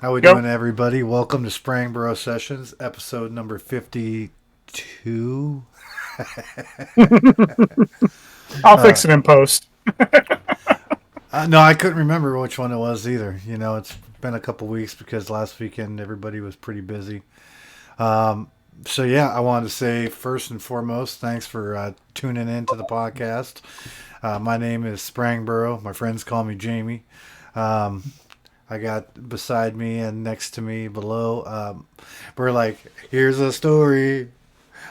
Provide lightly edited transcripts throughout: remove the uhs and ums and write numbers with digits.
How we Yep. doing, everybody? Welcome to Sprangboro Sessions, episode number 52. I'll uh, fix it in post. no, I couldn't remember which one it was either. It's been a couple weeks because last weekend everybody was pretty busy. Um, so, yeah, I wanted to say first and foremost, thanks for tuning in to the podcast. My name is Sprangboro. My friends call me Jamie. Um, I got beside me and next to me below. We're like, here's a story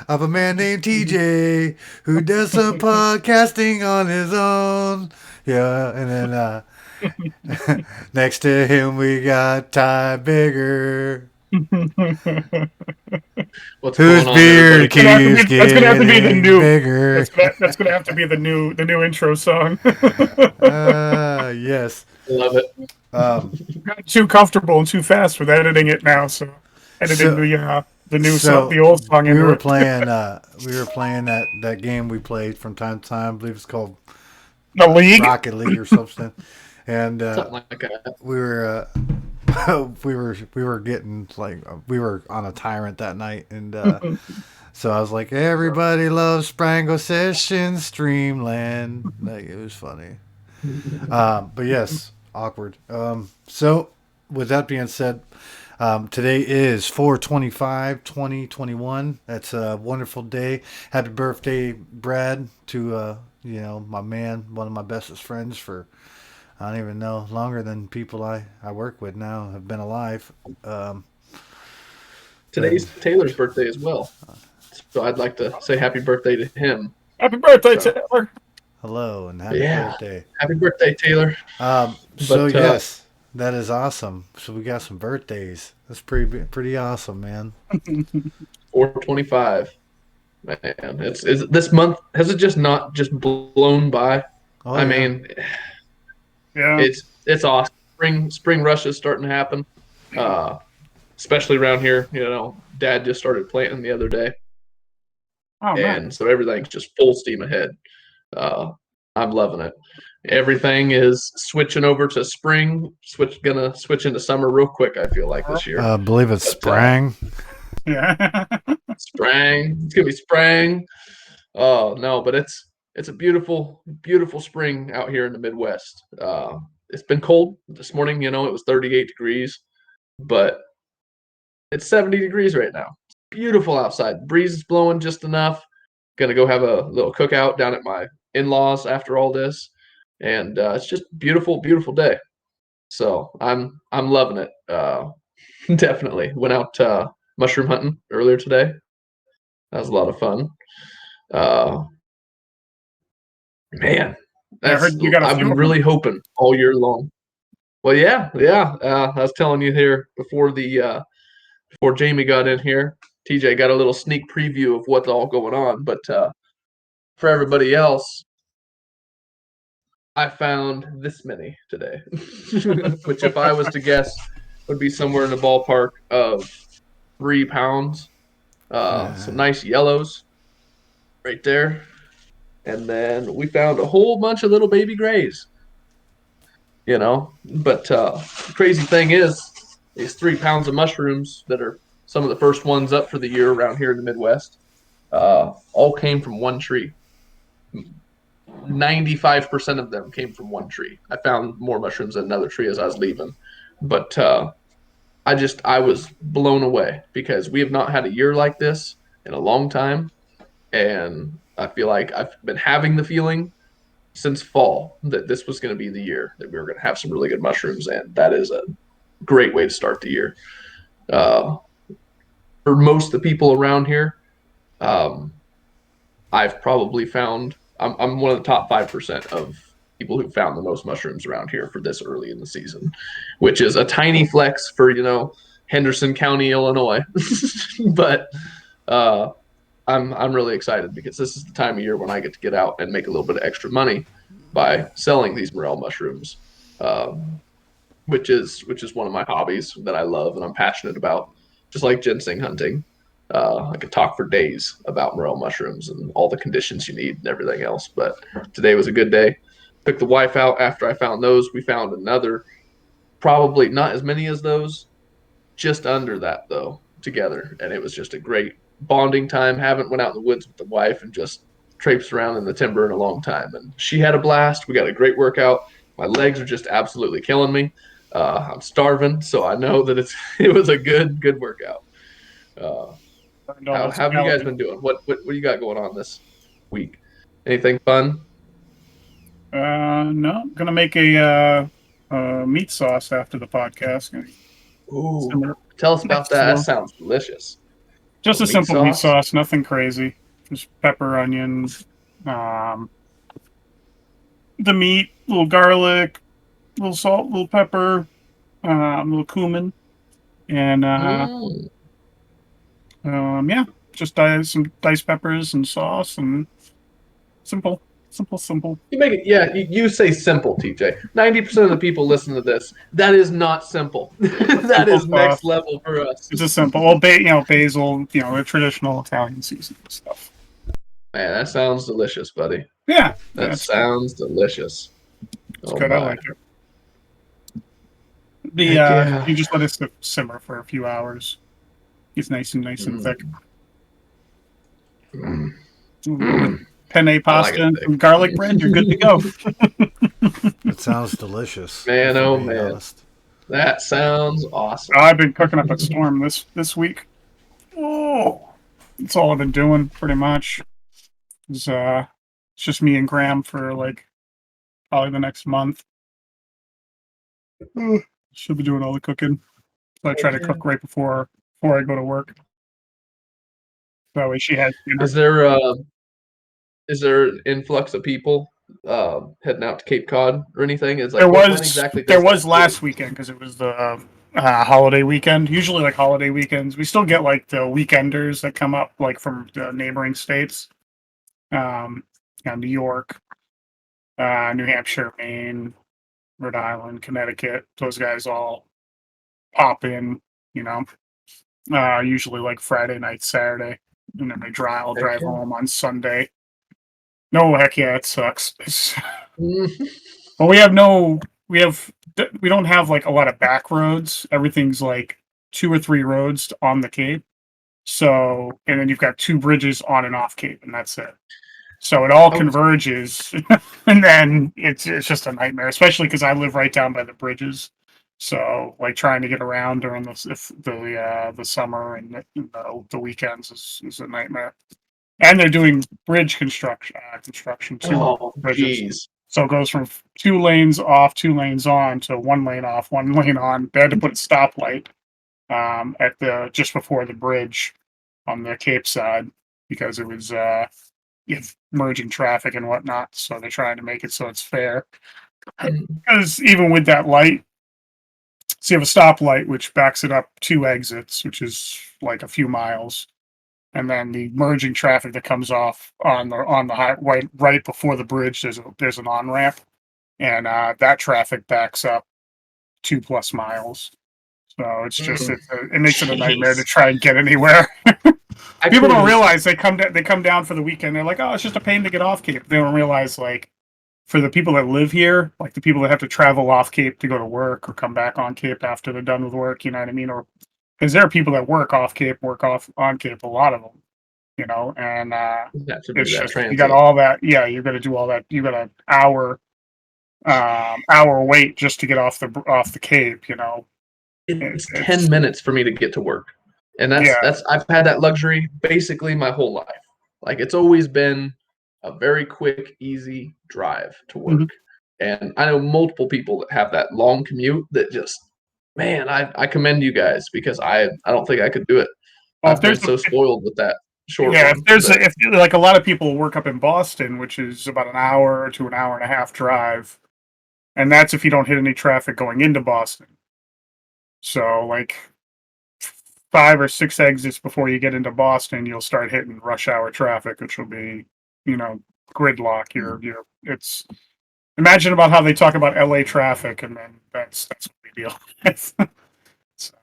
of a man named TJ who does some podcasting on his own. Yeah, and then next to him we got Ty Bigger, What's whose going on, beard everybody? keeps That's gonna have to be the getting new. bigger. That's gonna have to be the new intro song. Yes. Love it. Um, Got too comfortable and too fast with editing it now, so editing so the new song, so the old song we into were it. playing that game we played from time to time. I believe it's called The league. Rocket League or something. And Something like that. we were we were getting like we were on a tyrant that night, and so I was like, everybody loves Sprango Sessions Streamland. Like, it was funny. But yes, awkward. So with that being said, today is 4/25/2021. That's a wonderful day. Happy birthday, Brad, to my man, one of my bestest friends for I don't even know, longer than people I work with now have been alive. Um, and Today's Taylor's birthday as well. So I'd like to say happy birthday to him. Happy birthday, So, Taylor. hello and happy yeah. birthday. Happy birthday, Taylor. So But yes, that is awesome. So we got some birthdays. That's pretty awesome, man. 425. Man, it's this month has it just not just blown by? Oh I yeah. mean, Yeah. it's awesome. Spring rush is starting to happen. Uh Especially around here, Dad just started planting the other day, Oh man. and so everything's just full steam ahead. Uh, I'm loving it. Everything is switching over to spring. Gonna switch into summer real quick. I feel like this year, I believe it's but Sprang. Yeah. spring. It's gonna be spring. Oh no, but it's a beautiful, beautiful spring out here in the Midwest. It's been cold this morning. It was 38 degrees, but it's 70 degrees right now. It's beautiful outside. Breeze is blowing just enough. Gonna go have a little cookout down at my in-laws after all this, and it's just beautiful, beautiful day. So I'm loving it. Definitely went out mushroom hunting earlier today. That was a lot of fun. Uh, Man, I heard you got a I've few been of them. really hoping all year long. Well, yeah, yeah. I was telling you here before Jamie got in here. TJ got a little sneak preview of what's all going on, but for everybody else, I found this many today, which, if I was to guess, would be somewhere in the ballpark of 3 pounds. Some nice yellows right there. And then we found a whole bunch of little baby grays, But the crazy thing is, these 3 pounds of mushrooms that are some of the first ones up for the year around here in the Midwest, all came from one tree. 95% of them came from one tree. I found more mushrooms in another tree as I was leaving, but I was blown away because we have not had a year like this in a long time, and I feel like I've been having the feeling since fall that this was going to be the year that we were going to have some really good mushrooms, and that is a great way to start the year. Uh, for most of the people around here, um, I've probably found I'm one of the top 5% of people who found the most mushrooms around here for this early in the season, which is a tiny flex for Henderson County, Illinois. But uh, I'm really excited because this is the time of year when I get to get out and make a little bit of extra money by selling these morel mushrooms, um, which is one of my hobbies that I love and I'm passionate about, just like ginseng hunting. I could talk for days about morel mushrooms and all the conditions you need and everything else. But today was a good day. Took the wife out after I found those. We found another, probably not as many as those, just under that though together, and it was just a great bonding time. Haven't went out in the woods with the wife and just traipsed around in the timber in a long time, and she had a blast. We got a great workout. My legs are just absolutely killing me. I'm starving, so I know that it was a good workout. Uh, Burned all how those have you guys calories. been doing? What do you got going on this week? Anything fun? No, gonna make a meat sauce after the podcast. Ooh, Simmer tell us about next that. That slow. sounds delicious. Just A a meat simple meat sauce? sauce, nothing crazy. Just pepper, onions, um, the meat, little garlic, little salt, little pepper, little cumin, and Mm. yeah, just some diced peppers and sauce, and simple, simple, simple. You make it, yeah. You say simple, TJ. 90% of the people listen to this. That is not simple. That Simple is sauce. next level for us. It's a simple, well, basil, the traditional Italian seasoning stuff. Man, that sounds delicious, buddy. Yeah, That it's good. sounds delicious. It's Oh good. I my. like it. Heck yeah. You just let it simmer for a few hours. It's nice and thick. Mm. Mm. With Mm. penne I like pasta it and thick. some garlic bread, you're good to go. It sounds delicious, Man, if I'm oh being man. honest. That sounds awesome. I've been cooking up a storm this week. Oh, that's all I've been doing pretty much. Is it's just me and Graham for like probably the next month. She'll be doing all the cooking. So I try to cook right before I go to work. That way she has dinner. Is there is there an influx of people heading out to Cape Cod or anything? Is There like when was exactly there does that was begin? last weekend because it was the holiday weekend. Usually, like holiday weekends, we still get like the weekenders that come up like from the neighboring states, um, New York, New Hampshire, Maine, Rhode Island, Connecticut. Those guys all pop in, you know. Usually like Friday night, Saturday, and then I'll Heck drive yeah. home on Sunday. No, heck yeah, it sucks. Mhm. Well, we don't have like a lot of back roads. Everything's like two or three roads on the Cape. So, and then you've got two bridges on and off Cape, and that's it. So it all Oh, converges, and then it's just a nightmare, especially because I live right down by the bridges. So, like trying to get around during the summer and the weekends is a nightmare. And they're doing bridge construction too on oh, bridges. geez. So it goes from 2 lanes off, 2 lanes on to 1 lane off, 1 lane on. They had to put a stoplight at the just before the bridge on the Cape side because it was merging traffic and whatnot. So they're trying to make it so it's fair. Mm. Because even with that light, so you have a stoplight which backs it up 2 exits, which is like a few miles, and then the merging traffic that comes off on the right before the bridge. There's an on ramp, and that traffic backs up 2 plus miles. So Mm. it makes it a nightmare to Jeez. try and get anywhere. I People don't couldn't. realize they come down for the weekend. They're like, oh, it's just a pain to get off Cape. They don't realize like for the people that live here, like the people that have to travel off Cape to go to work or come back on Cape after they're done with work, you know what I mean? Or because there are people that work off Cape, work off on Cape, a lot of them, and You have to do it's that just you got transit. all that. Yeah, you're gonna do all that. You got an hour wait just to get off the Cape. It's It's 10 minutes for me to get to work. And yeah. that's I've had that luxury basically my whole life. Like it's always been a very quick, easy drive to Mhm. work. And I know multiple people that have that long commute that just man, I commend you guys because I don't think I could do it. Well, I've been so spoiled with that short yeah, one. But if like a lot of people work up in Boston, which is about an hour to an hour and a half drive, and that's if you don't hit any traffic going into Boston. So like 5 or 6 exits before you get into Boston, you'll start hitting rush hour traffic, which will be, you know, gridlock. It's imagine about how they talk about LA traffic, and then that's what we deal with. So,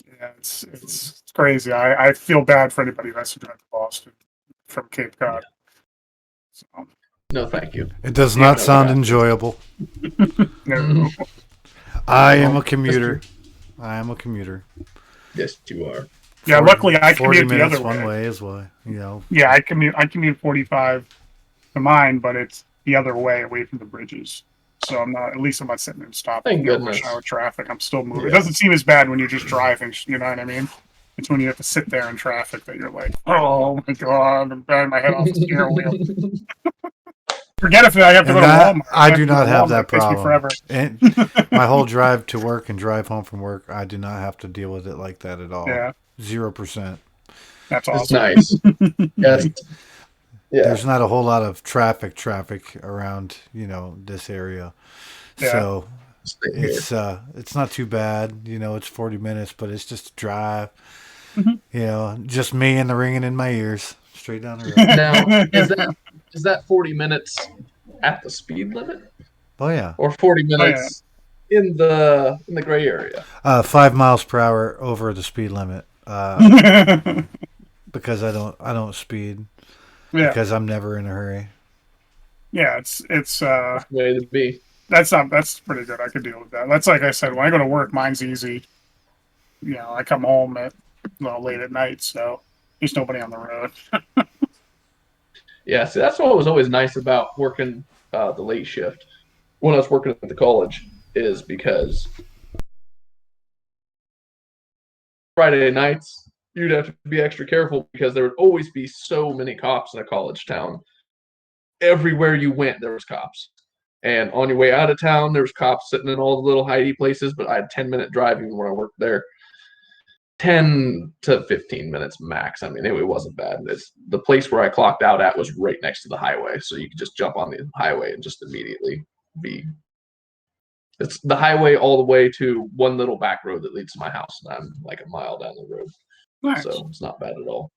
yeah, it's crazy. I feel bad for anybody who has to drive to Boston from Cape yeah, Cod. So, no thank you. It does yeah, not No sound gracias. enjoyable. no, I am no, a commuter. I am a commuter. Yes, you are. Yeah, luckily I 40 commute the minutes other one way. way is why, you know. Yeah, I commute 45 to mine, but it's the other way away from the bridges. So at least I'm not sitting and stopping, Thank rush goodness. hour traffic. I'm still moving. It Yeah. doesn't seem as bad when you're just driving, you know what I mean? It's when you have to sit there in traffic that you're like, oh my God, I'm banging my head off the steering wheel. Forget if I have to And go to that, Walmart. I If have do to go not to have Walmart, that it takes me problem. forever. And my whole drive to work and drive home from work, I do not have to deal with it like that at all. Yeah, 0%. that's It's awesome. nice. Yes. Like, Yeah. there's not a whole lot of traffic around, you know, this area. Yeah. So Same here. it's not too bad. You know, it's 40 minutes, but it's just a drive. Mhm. You know, just me and the ringing in my ears, straight down the road. Now, is that 40 minutes at the speed limit Oh yeah, or 40 Oh yeah. minutes in the gray area? 5 miles per hour over the speed limit. Because I don't speed Yeah. because I'm never in a hurry. Yeah, it's That's the way to be. that's pretty good. I could deal with that. That's like I said, when I go to work, mine's easy. You know, I come home at late at night, so there's nobody on the road. Yeah, see, that's what was always nice about working the late shift when I was working at the college is because Friday nights you'd have to be extra careful because there would always be so many cops in a college town. Everywhere you went, there was cops. And on your way out of town, there was cops sitting in all the little hidey places, but I had 10-minute drive even when I worked there. 10 to 15 minutes max. I mean, it wasn't bad. It's the place where I clocked out at was right next to the highway, so you could just jump on the highway and just immediately be. It's the highway all the way to one little back road that leads to my house, and I'm like a mile down the road, Nice. so it's not bad at all.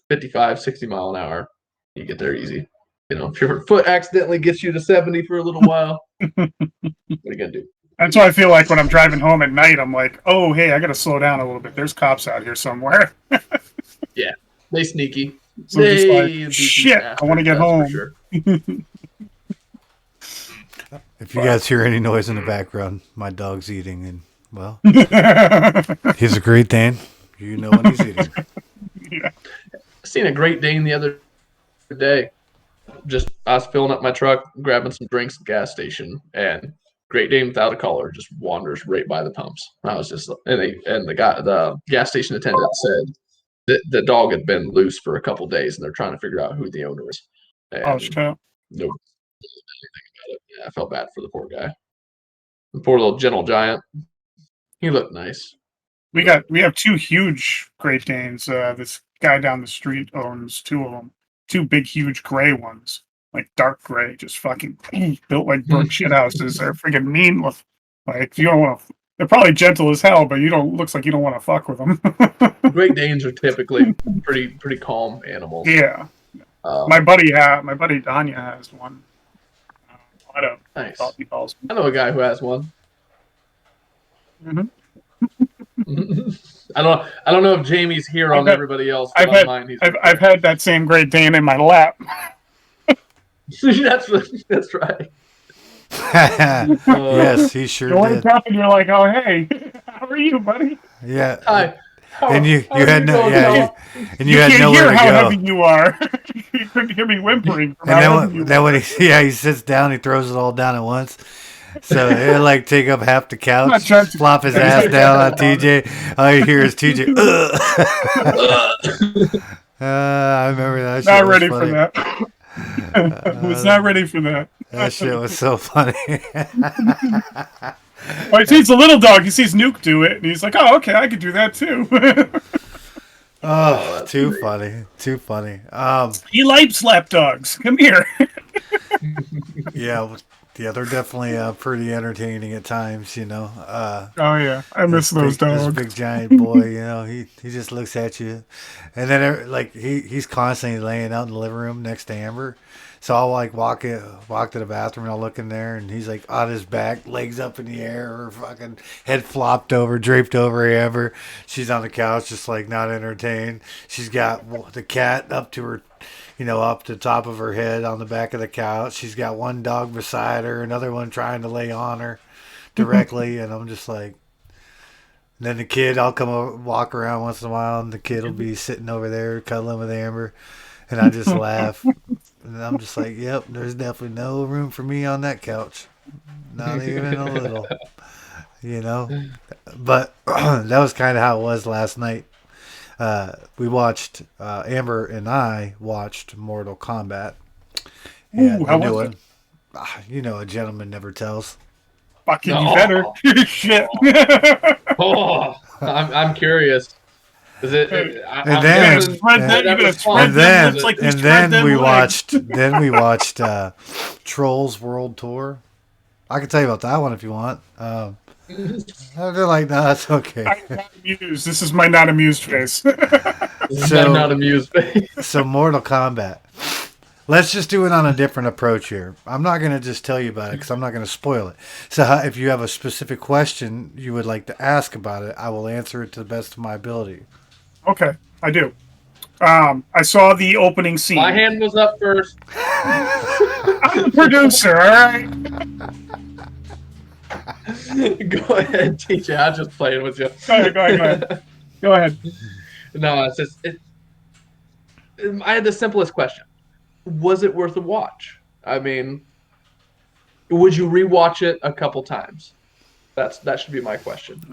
55, 60 mile an hour, you get there easy. You know, if your foot accidentally gets you to 70 for a little while, what are you gonna do? That's what I feel like when I'm driving home at night. I'm like, oh, hey, I got to slow down a little bit. There's cops out here somewhere. Yeah, they sneaky. So I'm just They like, shit, I want to get that's home. for sure. If you guys hear any noise in the background, my dog's eating, and well, he's a Great Dane. You know when he's eating. Yeah. I seen a Great Dane the other day. Just I was filling up my truck, grabbing some drinks at the gas station, and Great Dane without a collar just wanders right by the pumps. I was just and the gas station attendant said that the dog had been loose for a couple days, and they're trying to figure out who the owner is. And Oh, shit. no, anything about it. Yeah, I felt bad for the poor guy, the poor little gentle giant. He looked nice. We have two huge Great Danes. This guy down the street owns two of them. Two big, huge gray ones, like dark gray, just fucking built like brick shit houses. They're freaking mean. Like you don't want to. They're probably gentle as hell, but you don't. Looks like you don't want to fuck with them. Great Danes are typically pretty calm animals. Yeah. My buddy Danya has one. Otto. Nice. He calls me. I know a guy who has one. Mhm. I don't know if Jamie's here on everybody else, but on mine he's I've had that same Great Dane in my lap. that's right. Yes, he sure You did. up and you're like, oh hey, how are you, buddy? Yeah. Hi. And you How had you no doing, yeah, fella? you had can't nowhere hear to how go. heavy you are. You couldn't hear me whimpering. From And how heavy you then were. when he sits down, he throws it all down at once. So he'll like take up half the not couch, trying to- flop his ass down on TJ. All you hear is TJ. I remember that. Not shit was ready funny. for that. I was not ready for that. That shit was so funny. Well, he sees the little dog. He sees Nuke do it, and he's like, "Oh, okay, I could do that too." Oh, too funny. Too funny. He likes slap dogs. Come here. Yeah, they're definitely pretty entertaining at times, you know. Oh yeah, I miss those This dogs. big giant boy, you know, he just looks at you, and then like he's constantly laying out in the living room next to Amber. So I'll like walk to the bathroom and I'll look in there and he's like on his back, legs up in the air, or fucking head flopped over, draped over Amber. She's on the couch, just like not entertained. She's got the cat up to her, you know, up to the top of her head on the back of the couch. She's got one dog beside her, another one trying to lay on her directly, and I'm just like, And then the kid, I'll come over, walk around once in a while, and the kid will be sitting over there cuddling with Amber, and I just laugh. And I'm just like, yep, there's definitely no room for me on that couch. Not even a little, you know? But that was kind of how it was last night. We watched, Amber and I watched Mortal Kombat. Ooh, And the how new was it? one. You know, a gentleman never tells. Fucking you better. No. Shit. Oh, I'm curious. Is And I'm You gotta guessing then, spread the way them. and, You that gotta response spread and them was lips then, like you and spread then them legs. we watched Trolls World Tour. I can tell you about that one if you want. this They're like, no, that's okay. I'm not amused. This is my not amused face. is my not so, amused face. so Mortal Kombat. Let's just do it on a different approach here. I'm not going to just tell you about it because I'm not going to spoil it. So, if you have a specific question you would like to ask about it, I will answer it to the best of my ability. Okay, I do. I saw the opening My scene. hand was up first. I'm the producer, all right? Go ahead, TJ. I'm just playing with you. Go ahead. No, it's just I had the simplest question. Was it worth a watch? I mean, would you rewatch it a couple times? That should be my question.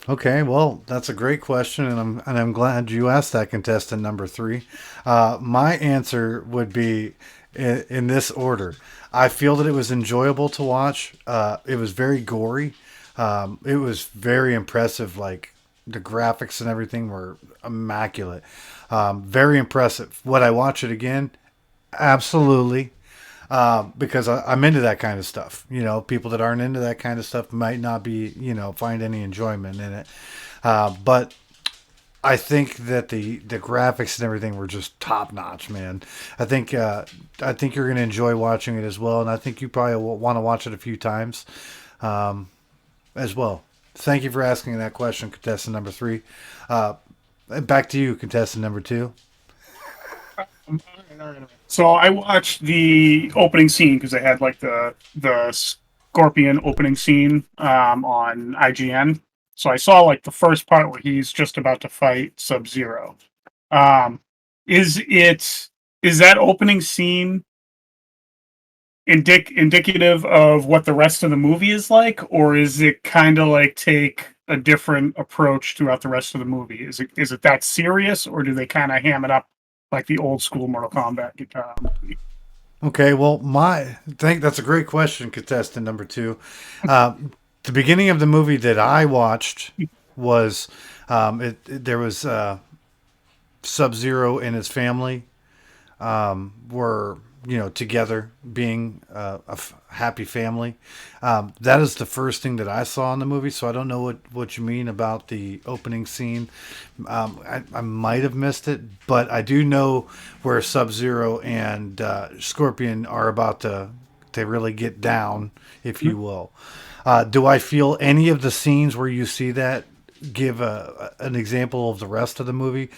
Okay, well, that's a great question, and I'm glad you asked that, contestant number three. My answer would be in this order. I feel that it was enjoyable to watch. It was very gory. It was very impressive. Like the graphics and everything were immaculate. Very impressive. Would I watch it again? Absolutely. Because I'm into that kind of stuff. You know, people that aren't into that kind of stuff might not be, find any enjoyment in it. But I think that the graphics and everything were just top notch, man. I think you're going to enjoy watching it as well, and I think you probably will want to watch it a few times, um, as well. Thank you for asking that question, contestant number three. Uh, Back to you, contestant number two. So I watched the opening scene because they had like the Scorpion opening scene on IGN. So I saw like the first part where he's just about to fight Sub Zero. Um, is that opening scene indicative of what the rest of the movie is like, or is it kind of like take a different approach throughout the rest of the movie? Is it that serious, or do they kind of ham it up like the old school Mortal Kombat movie? Okay, well, my think that's a great question, contestant number two. Uh, the beginning of the movie that I watched was there was Sub Zero and his family were together being happy family. That is the first thing that I saw in the movie, so I don't know what you mean about the opening scene. I might have missed it, but I do know where Sub Zero and Scorpion are about to really get down, if you will. Do I feel any of the scenes where you see that give an example of the rest of the movie?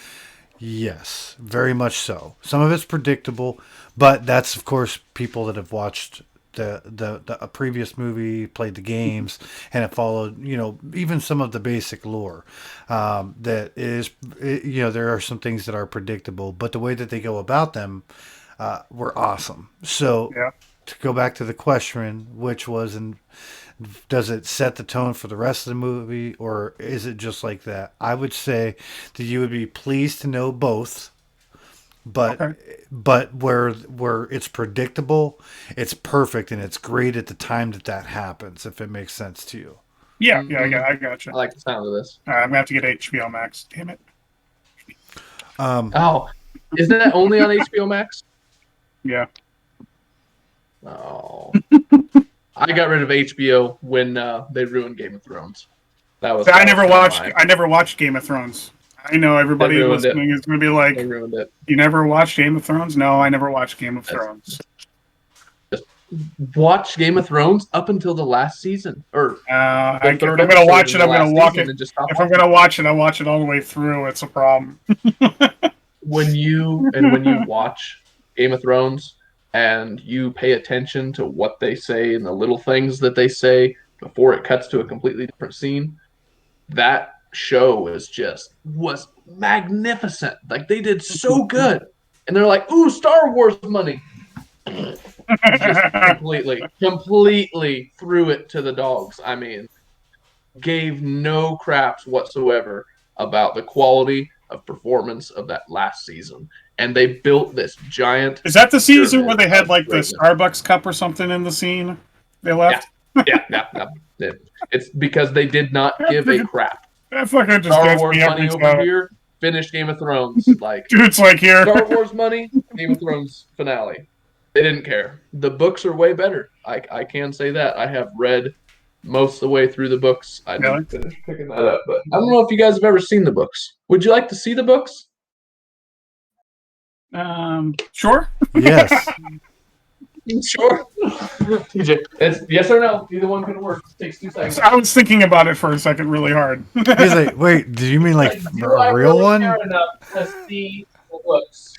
Yes, very much so. Some of it's predictable, but that's of course people that have watched the a previous movie, played the games, and have followed even some of the basic lore. That is, there are some things that are predictable, but the way that they go about them were awesome. So Yeah. to go back to the question, which was, and does it set the tone for the rest of the movie, or is it just like that? I would say that you would be pleased to know both, but Okay. where it's predictable, it's perfect and it's great at the time that happens. If it makes sense to you. Yeah. Yeah. Hmm. I got you. I like the sound of this. I'm gonna have to get HBO Max. Damn it. Um, Oh, is that only on HBO Max? Yeah. Oh, I got rid of HBO when they ruined Game of Thrones. I That was never kind of watched. my. I never watched Game of Thrones. I know They everybody ruined it. listening is going to be They like, ruined it. "You never watched Game of Thrones?" No, I never watched Game of That's, Thrones. just watch Game of Thrones up until the last season or the If third I'm going to episode watch in it, the I'm going to last walk season, it. and just stop If I'm watching. going to watch it, I watch it all the way through. It's a problem. When you watch Game of Thrones and you pay attention to what they say and the little things that they say before it cuts to a completely different scene, that show was magnificent. Like they did so good, and they're like, "Ooh, Star Wars money." Just completely threw it to the dogs. I mean, gave no craps whatsoever about the quality of performance of that last season. And they built this giant. Is that the season where they had of like the greatness. Starbucks cup or something in the scene? They left. Yeah. It's because they did not give a crap. That fucking just Star gets Wars me money every over time. here. Finish Game of Thrones. Like Dude's like here. Star Wars money. Game of Thrones finale. They didn't care. The books are way better. I can say that. I have read most of the way through the books. I Really? didn't finish picking that up, but I don't know if you guys have ever seen the books. Would you like to see the books? Sure. Yes. Sure. TJ, it's yes or no. Either one can work. It takes 2 seconds. I was thinking about it for a second really hard. He's like, wait, do you mean like Do I a real really one? care enough to see the books?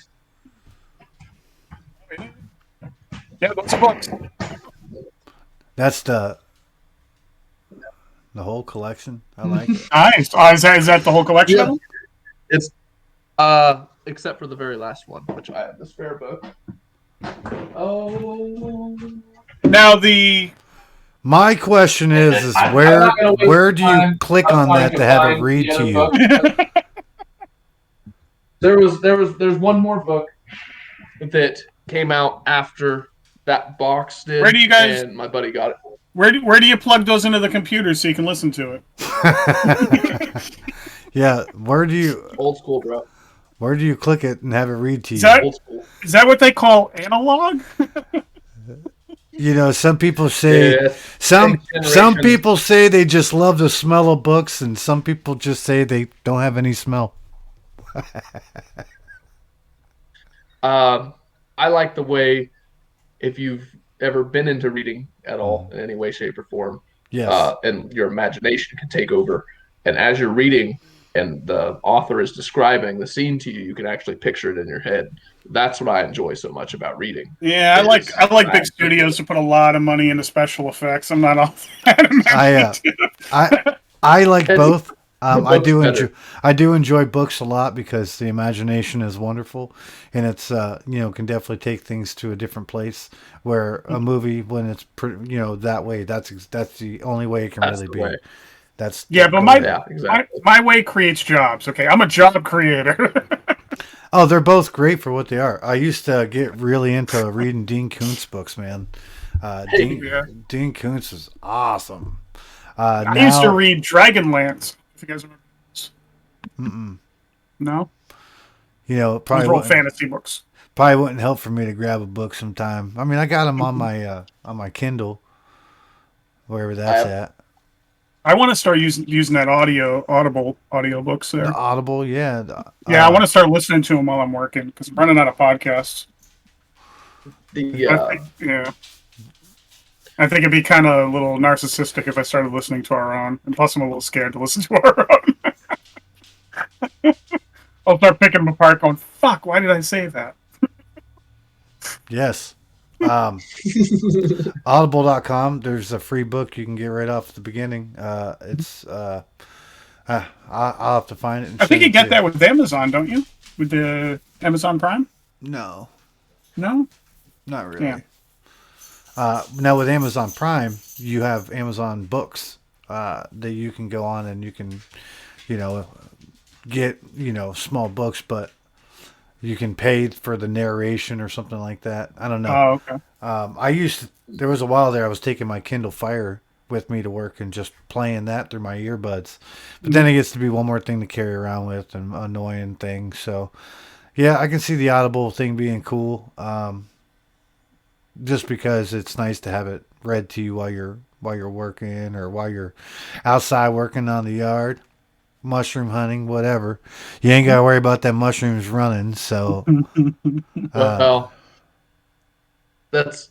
Yeah, those are books. That's the whole collection. I like it. Nice. Is that the whole collection of them? It's except for the very last one, which I have the spare book. Oh. Now My question is where do you click on that to have it read to you? There's one more book that came out after that box did. Where do you guys? And my buddy got it. Where do you plug those into the computer so you can listen to it? Yeah, where do you Old school, bro. Where do you click it and have it read to you? Is that what they call analog? You know, some people say some people say they just love the smell of books, and some people just say they don't have any smell. I like the way, if you've ever been into reading at all in any way, shape, or form, Yes. And your imagination can take over, and as you're reading and the author is describing the scene to you, you can actually picture it in your head. That's what I enjoy so much about reading. Yeah, I like big studios to put a lot of money into special effects. I'm not all that. I like both. I better. do enjoy books a lot because the imagination is wonderful, and it's can definitely take things to a different place. Where a movie, when it's that way, that's the only way it can really be. Way. That's but my way creates jobs. Okay, I'm a job creator. Oh, they're both great for what they are. I used to get really into reading Dean Koontz books, man. Dean Koontz is awesome. I used to read Dragonlance. If you guys remember this. No? Probably those were all fantasy books. Probably wouldn't help for me to grab a book sometime. I mean, I got them on my Kindle, wherever that's at. I want to start using that Audible audiobooks there. The Audible, yeah. I want to start listening to them while I'm working because I'm running out of podcasts. I think it'd be kind of a little narcissistic if I started listening to our own, and plus I'm a little scared to listen to our own. I'll start picking them apart, going, "Fuck! Why did I say that?" Yes. Audible.com. There's a free book you can get right off the beginning. I'll have to find it. I think you get that with Amazon, don't you? With the Amazon Prime? No, not really. Yeah. Now with Amazon Prime, you have Amazon Books that you can go on and you can, get small books, but you can pay for the narration or something like that. I don't know. Oh, okay. There was a while there I was taking my Kindle Fire with me to work and just playing that through my earbuds. But then it gets to be one more thing to carry around with and annoying thing. So, yeah, I can see the Audible thing being cool. Just because it's nice to have it read to you while you're working or while you're outside working on the yard. Mushroom hunting, whatever. You ain't got to worry about that mushrooms running. So, well, that's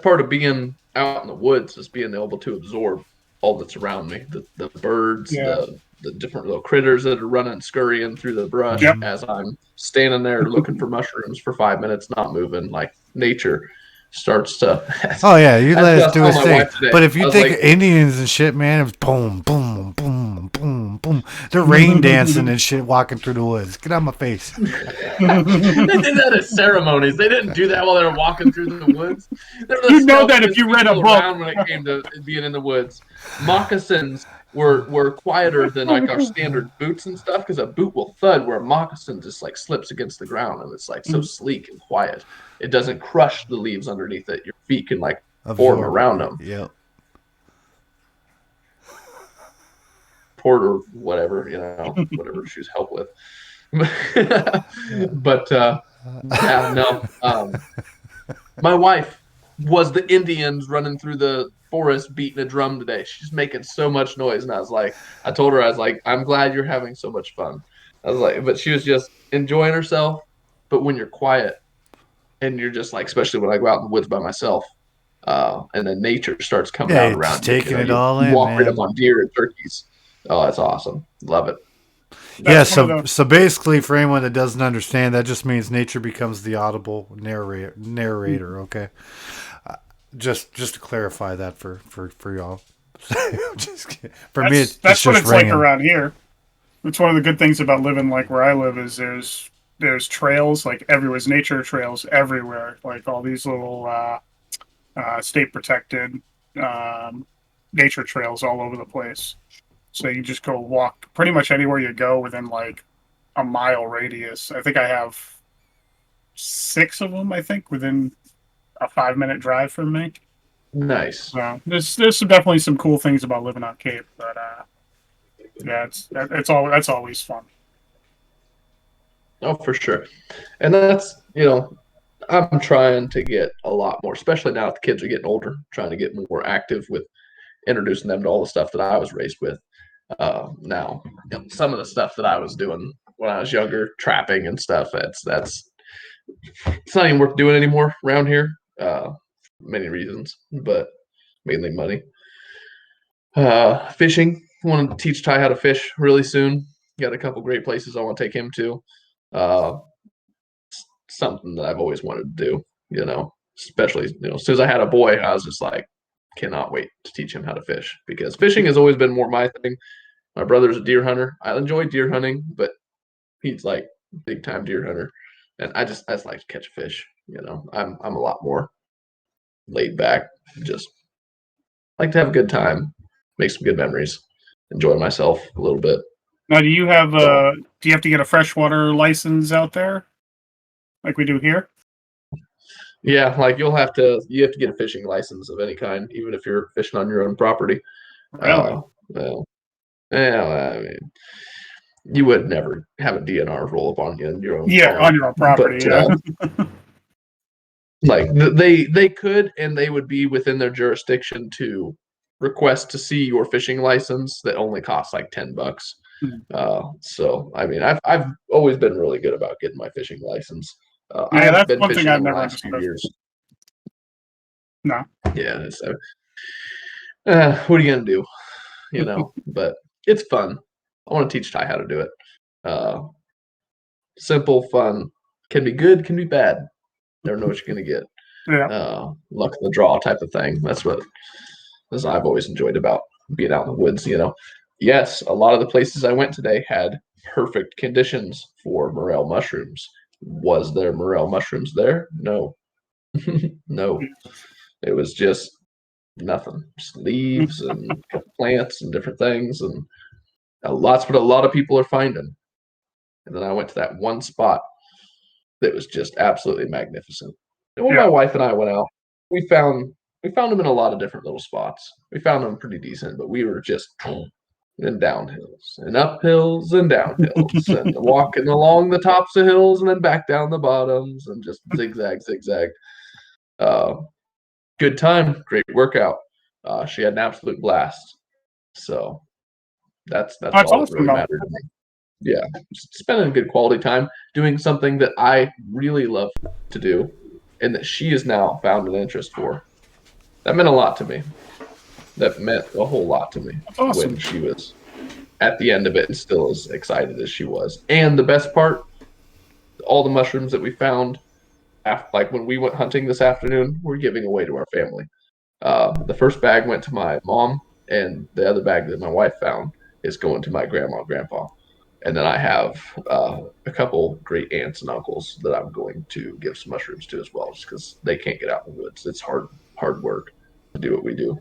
part of being out in the woods, is being able to absorb all that's around me. The birds, the different little critters that are running, scurrying through the brush as I'm standing there looking for mushrooms for 5 minutes, not moving. Like nature starts to. Oh yeah, you let us do his thing. But if you think Indians and shit, man, it's boom, boom, boom, boom, They're rain dancing and shit, walking through the woods. Get out of my face. They did that at ceremonies. They didn't do that while they were walking through the woods. You know that if you read a book. When it came to being in the woods, moccasins were quieter than like our standard boots and stuff, because a boot will thud, where a moccasin just like slips against the ground and it's like so sleek and quiet. It doesn't crush the leaves underneath it. Your feet can like form around them. Yep. Or whatever, whatever shoes help with. But yeah, no. My wife was the Indians running through the forest beating a drum today. She's making so much noise, and I told her, I'm glad you're having so much fun. I was like, but she was just enjoying herself. But when you're quiet and you're just like, especially when I go out in the woods by myself, and then nature starts coming out around, just taking it all in, walk man. right up on deer and turkeys. Oh, that's awesome. Love it. So basically, for anyone that doesn't understand, that just means nature becomes the audible narrator. Okay, just to clarify that for y'all. For me, that's what it's like around here. It's one of the good things about living like where I live is there's trails like everywhere. There's nature trails everywhere. Like all these little state protected nature trails all over the place. So you just go walk pretty much anywhere you go within like a mile radius. I think I have 6 of them, within a 5-minute drive from me. Nice. So there's definitely some cool things about living on Cape, but yeah, that's always fun. Oh, for sure. And that's, I'm trying to get a lot more, especially now that the kids are getting older, trying to get more active with introducing them to all the stuff that I was raised with. Now, some of the stuff that I was doing when I was younger, trapping and stuff, it's not even worth doing anymore around here. Many reasons, but mainly money. Fishing. I want to teach Ty how to fish really soon. Got a couple great places I want to take him to. Something that I've always wanted to do, especially, as soon as I had a boy, I was just like, cannot wait to teach him how to fish, because fishing has always been more my thing. My brother's a deer hunter. I enjoy deer hunting, but he's like big time deer hunter, and I just like to catch a fish. I'm a lot more laid back. Just like to have a good time, make some good memories, enjoy myself a little bit. Now, do you have to get a freshwater license out there, like we do here? Yeah, like you have to get a fishing license of any kind, even if you're fishing on your own property. Really? Well, yeah, I mean, you would never have a DNR roll up on you in your own farm, on your own property. But, like they could, and they would be within their jurisdiction to request to see your fishing license that only costs like $10. So I mean, I've always been really good about getting my fishing license. I haven't been fishing in the last few years. No. Yeah. So, what are you gonna do? But it's fun. I want to teach Ty how to do it. Simple, fun. Can be good, can be bad. Never know what you're gonna get. Yeah. Luck of the draw type of thing. That's I've always enjoyed about being out in the woods. Yes, a lot of the places I went today had perfect conditions for morel mushrooms. Was there morel mushrooms there? No. No. It was just nothing. Just leaves and plants and different things, and lots what a lot of people are finding. And then I went to that one spot that was just absolutely magnificent. And when my wife and I went out, we found them in a lot of different little spots. We found them pretty decent, but we were just in downhills and up hills and downhills and walking along the tops of hills and then back down the bottoms and just zigzag. Good time, great workout. She had an absolute blast. So that's all awesome, that really mattered to me. Yeah, just spending good quality time doing something that I really love to do, and that she has now found an interest for. That meant a lot to me. That meant a whole lot to me when she was at the end of it and still as excited as she was. And the best part, all the mushrooms that we found, like when we went hunting this afternoon, we're giving away to our family. The first bag went to my mom, and the other bag that my wife found is going to my grandma and grandpa. And then I have a couple great aunts and uncles that I'm going to give some mushrooms to as well, just because they can't get out in the woods. It's hard work to do what we do.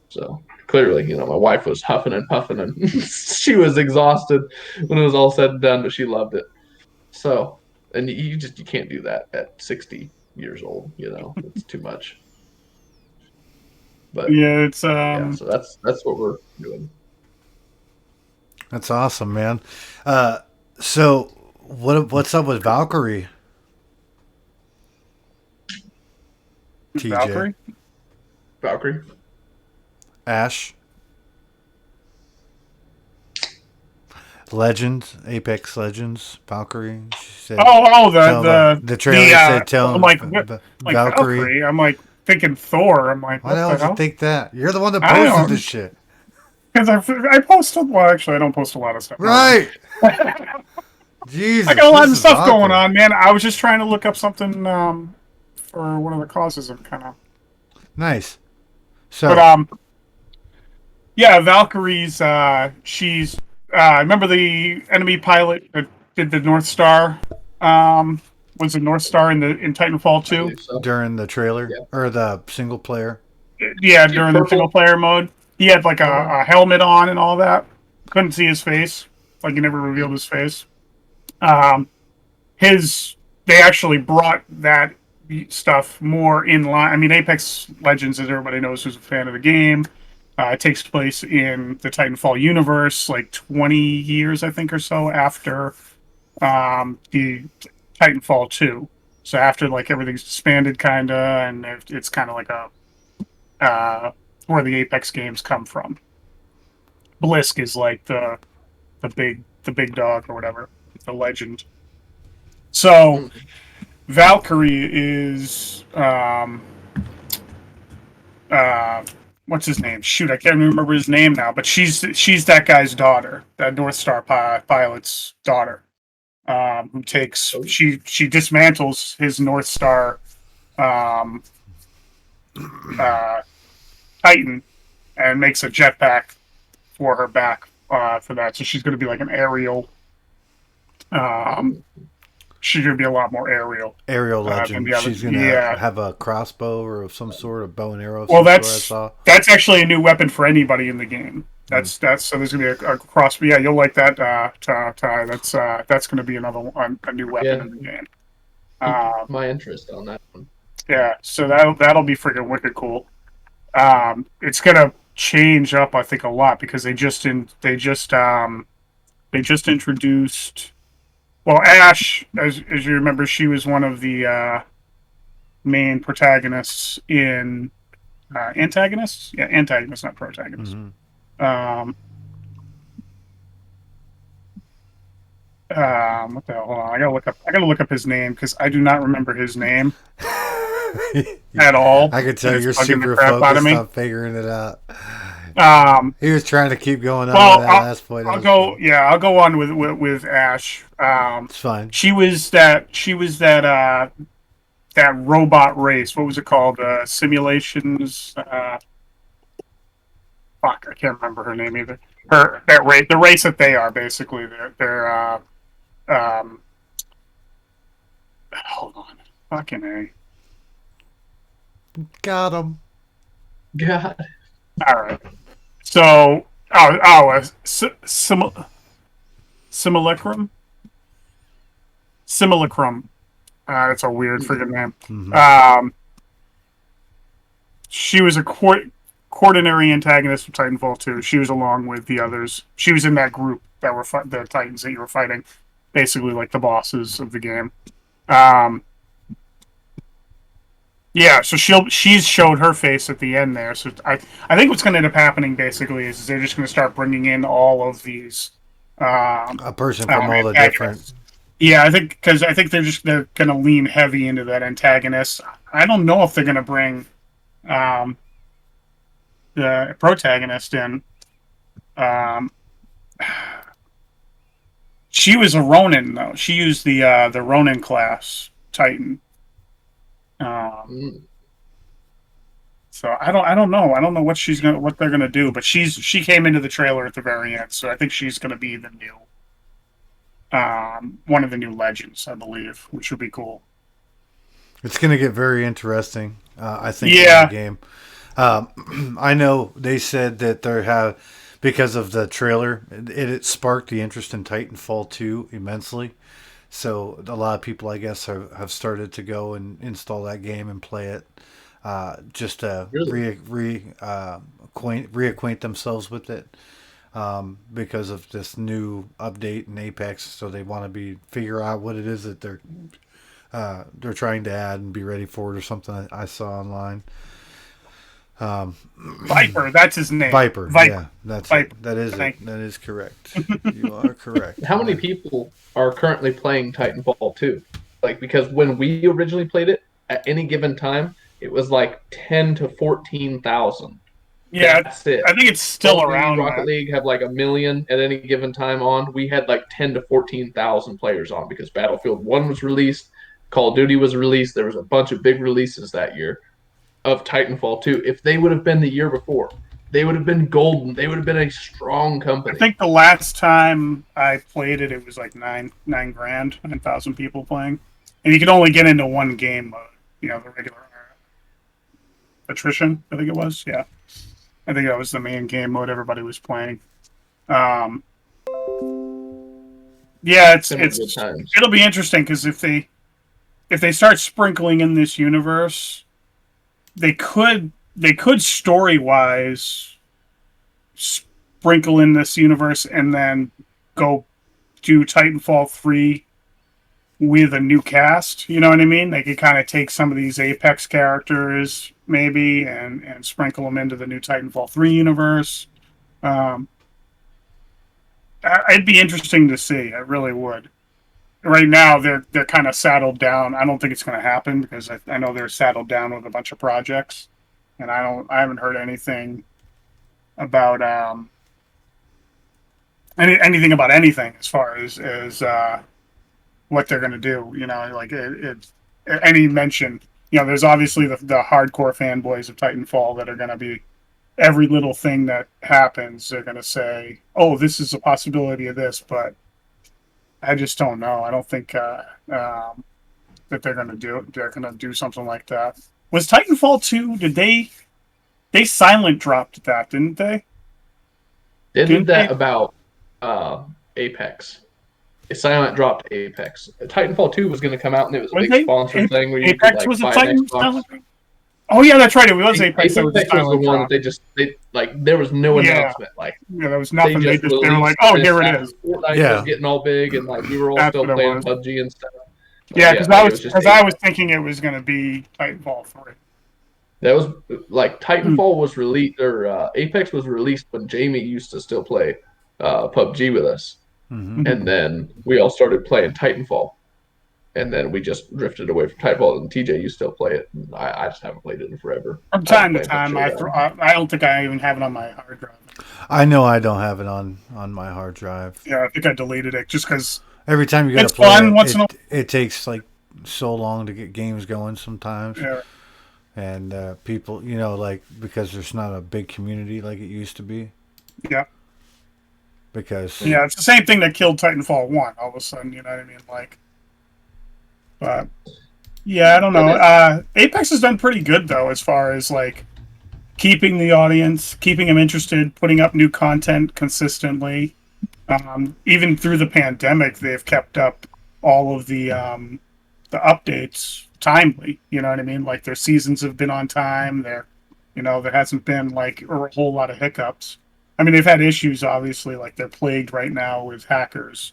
So clearly, my wife was huffing and puffing, and she was exhausted when it was all said and done, but she loved it. So, and you can't do that at 60 years old. It's too much. But Yeah, it's yeah, so that's what we're doing. That's awesome, man. So what's up with Valkyrie, TJ, Valkyrie. Valkyrie. Ash, Legends, Apex Legends, Valkyrie? She said, The trailer said tell I'm him like, what, like Valkyrie. Valkyrie. I'm like thinking Thor. I'm like, Why the hell what would the you hell? think that? You're the one that I posted don't, this shit. because I posted. Well, actually, I don't post a lot of stuff. Right. Jesus. I got a lot this of is stuff going awkward. on, man. I was just trying to look up something for one of the causes I'm kind of. Nice. So, But yeah, Valkyrie's. She's. I remember the enemy pilot that did the North Star. Was the North Star in Titanfall I 2? believe so. during the trailer Yeah. or the single player. Yeah, Dude, during the single purple. player mode, he had like Uh-huh. a helmet on and all that. Couldn't see his face. Like he never revealed his face. Um, his they actually brought that stuff more in line. I mean, Apex Legends, as everybody knows, who's a fan of the game, it takes place in the Titanfall universe, like 20 years, I think, or so after the Titanfall 2. So after like everything's disbanded, kind of, and it's kind of like a where the Apex games come from. Blisk is like the big dog or whatever, the legend. So Mm. Valkyrie is uh what's his name? Shoot, I can't remember his name now, but she's that guy's daughter, that North Star pilot's daughter. Who takes Oh, she dismantles his North Star um, uh, Titan and makes a jetpack for her back for that. So she's going to be like an aerial. Um, mm. she's going to be a lot more aerial Aerial than Legend. the other. She's gonna Yeah. have a crossbow or of some sort, a bow and arrow of Well, some sort. I saw. that's actually a new weapon for anybody in the game. That's so there's gonna be a cross. Yeah, you'll like that, Ty. That's gonna be another one, a new weapon Yeah, in the game. piqued Um, my interest on that one. yeah, so that'll be freaking wicked cool. It's gonna change up, I think, a lot because they just introduced. Well, Ash, as you remember, she was one of the main protagonists in antagonists. Yeah, antagonists, not protagonists. Hmm. Um, what the hell? Hold on, I gotta look up. I gotta look up his name because I do not remember his name at all. I could tell And it's you're bugging the super crap out of focused me. on figuring it out. Um, He was trying to keep going on well, with that last point. That I'll was go. fun. Yeah, I'll go on with Ash. It's fine. That robot race. What was it called? Simulations. Fuck, I can't remember her name either. The race that they are basically. They're hold on, fucking a. Got him. God. All right. So, simulacrum. Simulacrum. That's a weird freaking name. Hmm. She was a quaternary antagonist of Titanfall 2. She was along with the others. She was in that group that were the Titans that you were fighting, basically like the bosses of the game. Yeah, so she's showed her face at the end there. So I think what's going to end up happening basically is they're just going to start bringing in all of these A person from all the different. antagonists. Yeah, I think they're going to lean heavy into that antagonist. I don't know if they're going to bring um, the protagonist in. Um, she was a Ronin though. She used the Ronin class Titan. Mm. So I don't know. I don't know what they're gonna do. But she came into the trailer at the very end, so I think she's gonna be the new one of the new legends, I believe, which would be cool. It's going to get very interesting. I think in the Yeah, game. I know they said that they have because of the trailer, it sparked the interest in Titanfall 2 immensely. So a lot of people, I guess, have started to go and install that game and play it, just to Really? reacquaint themselves with it, because of this new update in Apex. So they want to be figure out what it is that they're trying to add and be ready for it or something I saw online. Um, Viper. That's his name. Viper, yeah, Viper. that's Viper. it. That is Thank it. That is correct. You are correct. How many people are currently playing Titanfall 2? Like, because when we originally played it, at any given time, it was like 10 to 14,000. Yeah, That's it. I think it's still Call of Duty, around Rocket that. League have like a million at any given time on. We had like 10 to 14,000 players on because Battlefield 1 was released, Call of Duty was released. There was a bunch of big releases that year of Titanfall 2. If they would have been the year before, they would have been golden. They would have been a strong I company. think the last time I played it, it was like nine grand, 9,000 people playing, and you could only get into one game mode. You know, the regular attrition. I think it was. Yeah, I think that was the main game mode everybody was playing. Um, yeah, Similar good times. it'll be interesting because if they start sprinkling in this universe, they could story wise sprinkle in this universe and then go do Titanfall 3 with a new cast. You know what I mean? They could kind of take some of these Apex characters maybe and sprinkle them into the new Titanfall 3 universe. Um, it'd be interesting to see. I really would. Right now, they're kind of saddled down. I don't think it's going to happen because I know they're saddled down with a bunch of projects, and I haven't heard anything about anything about anything as far as what they're going to do. You know, like any mention. You know, there's obviously the hardcore fanboys of Titanfall that are going to be every little thing that happens. They're going to say, "Oh, this is a possibility of this," but I just don't know. I don't think that they're going to do it. They're going to do something like that. Was Titanfall 2? Did they silent dropped that? Didn't they? They did Didn't that they? about Apex. Silent dropped Apex. Titanfall 2 was going to come out, and it was a Was big they? sponsored thing where you could Apex like was a buy an Titan Xbox. silent. Oh yeah, that's right. It was Apex that was a Apex was the silent one that drop. they like. There was no Yeah, announcement. Like yeah, there was they nothing. just They were like, released "Oh, this here it after is." Fortnite was Yeah, getting all big, and like we were all That's still what it playing was. PUBG and stuff. Yeah, Yeah, like it was just because I was Apex. thinking it was going to be Titanfall 3. That was like Hmm. Titanfall was released or Apex was released when Jamie used to still play PUBG with us, hmm Mhm. and then we all started playing Titanfall, and then we just drifted away from Titanfall. And TJ, you still play it? And I just haven't played it in forever. From I haven't time to played much time, Showdown. I don't think I even have it on my hard drive. I know I don't have it on my hard drive. Yeah, I think I deleted it just because Every time you got to it's play fun it, once in a it takes like so long to get games going sometimes, while. and people, like because there's not a big community like it used to be. Yeah, Because yeah, it's the same thing that killed Titanfall 1. All of a sudden, you know what I mean? Like, but yeah, I don't But know. it, Apex has done pretty good though, as far as like keeping the audience, keeping them interested, putting up new content consistently. Even through the pandemic, they've kept up all of the updates timely. You know what I mean? Like their seasons have been on time. There hasn't been like a whole lot of hiccups. I mean, they've had issues, obviously, like they're plagued right now with hackers,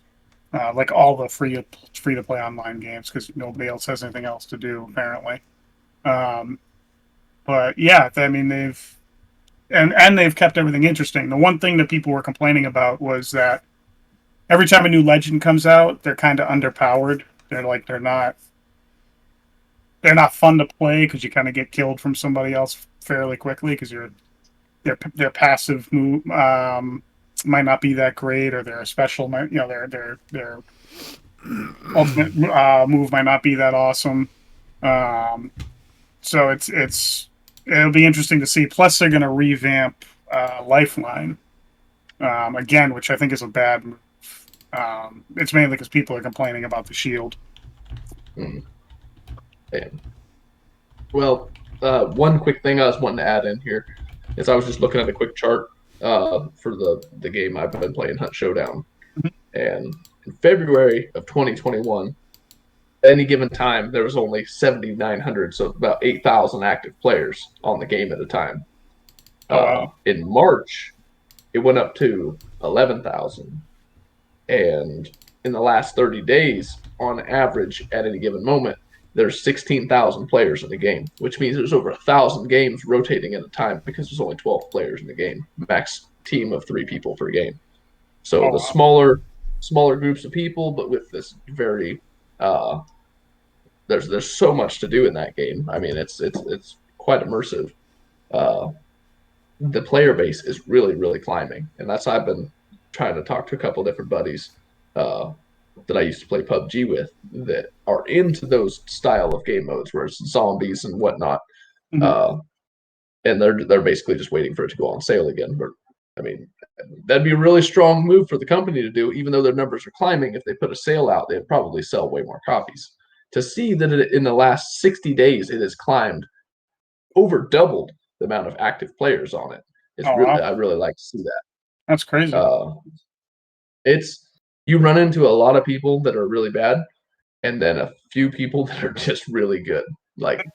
like all the free to play online games because nobody else has anything else to do apparently. Um, but yeah, I mean and they've kept everything interesting. The one thing that people were complaining about was that every time a new legend comes out, they're kind of underpowered. They're not fun to play because you kind of get killed from somebody else fairly quickly because their passive move might not be that great, or their special might their ultimate move might not be that awesome. Um, so it's it'll be interesting to see. Plus, they're going to revamp Lifeline again, which I think is a bad move. It's mainly because people are complaining about the Shield. Mm. And, well, one quick thing I was wanting to add in here is I was just looking at a quick chart for the game I've been playing, Hunt Showdown. And in February of 2021, at any given time, there was only 7,900, so about 8,000 active players on the game at a time. Oh, wow. In March, it went up to 11,000. And in the last 30 days, on average, at any given moment, there's 16,000 players in the game, which means there's over 1,000 games rotating at a time because there's only 12 players in the game, max team of 3 people per game. So Oh, the wow. smaller groups of people, but with this very there's so much to do in that game. I mean, it's quite immersive. Uh, the player base is really climbing, and that's I've been trying to talk to a couple different buddies that I used to play PUBG with that are into those style of game modes where it's zombies and whatnot, Mhm. uh, and they're basically just waiting for it to go on sale again. But I mean, that'd be a really strong move for the company to do, even though their numbers are climbing. If they put a sale out, they'd probably sell way more copies. To see that in the last 60 days it has climbed over doubled the amount of active players on it. Oh, wow. I really like to see that. That's crazy. It's you run into a lot of people that are really bad, and then a few people that are just really good, like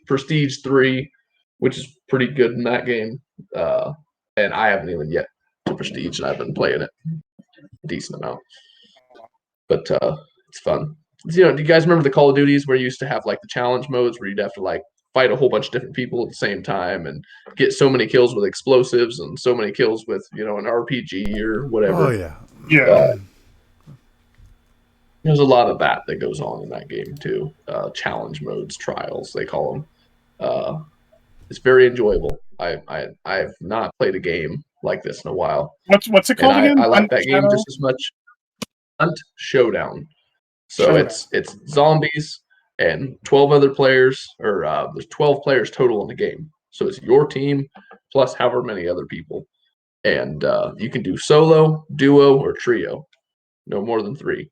Prestige 3, which is pretty good in that game. And I haven't even yet to Prestige, and I've been playing it a decent amount. But it's fun. You know, do you guys remember the Call of Duties where you used to have like the challenge modes where you'd have to like fight a whole bunch of different people at the same time and get so many kills with explosives and so many kills with, you know, an RPG or Oh whatever. yeah. Yeah. There's a lot of that goes on in that game too. Challenge modes, trials, they call them. It's very enjoyable. I've not played a game like this in a while, What's it and called again? I like Hunt that game Shadow just as much. Hunt Showdown. So Showdown. it's zombies and 12 other players, or there's 12 players total in the game. So it's your team plus however many other people, and you can do solo, duo, or trio, no more than 3.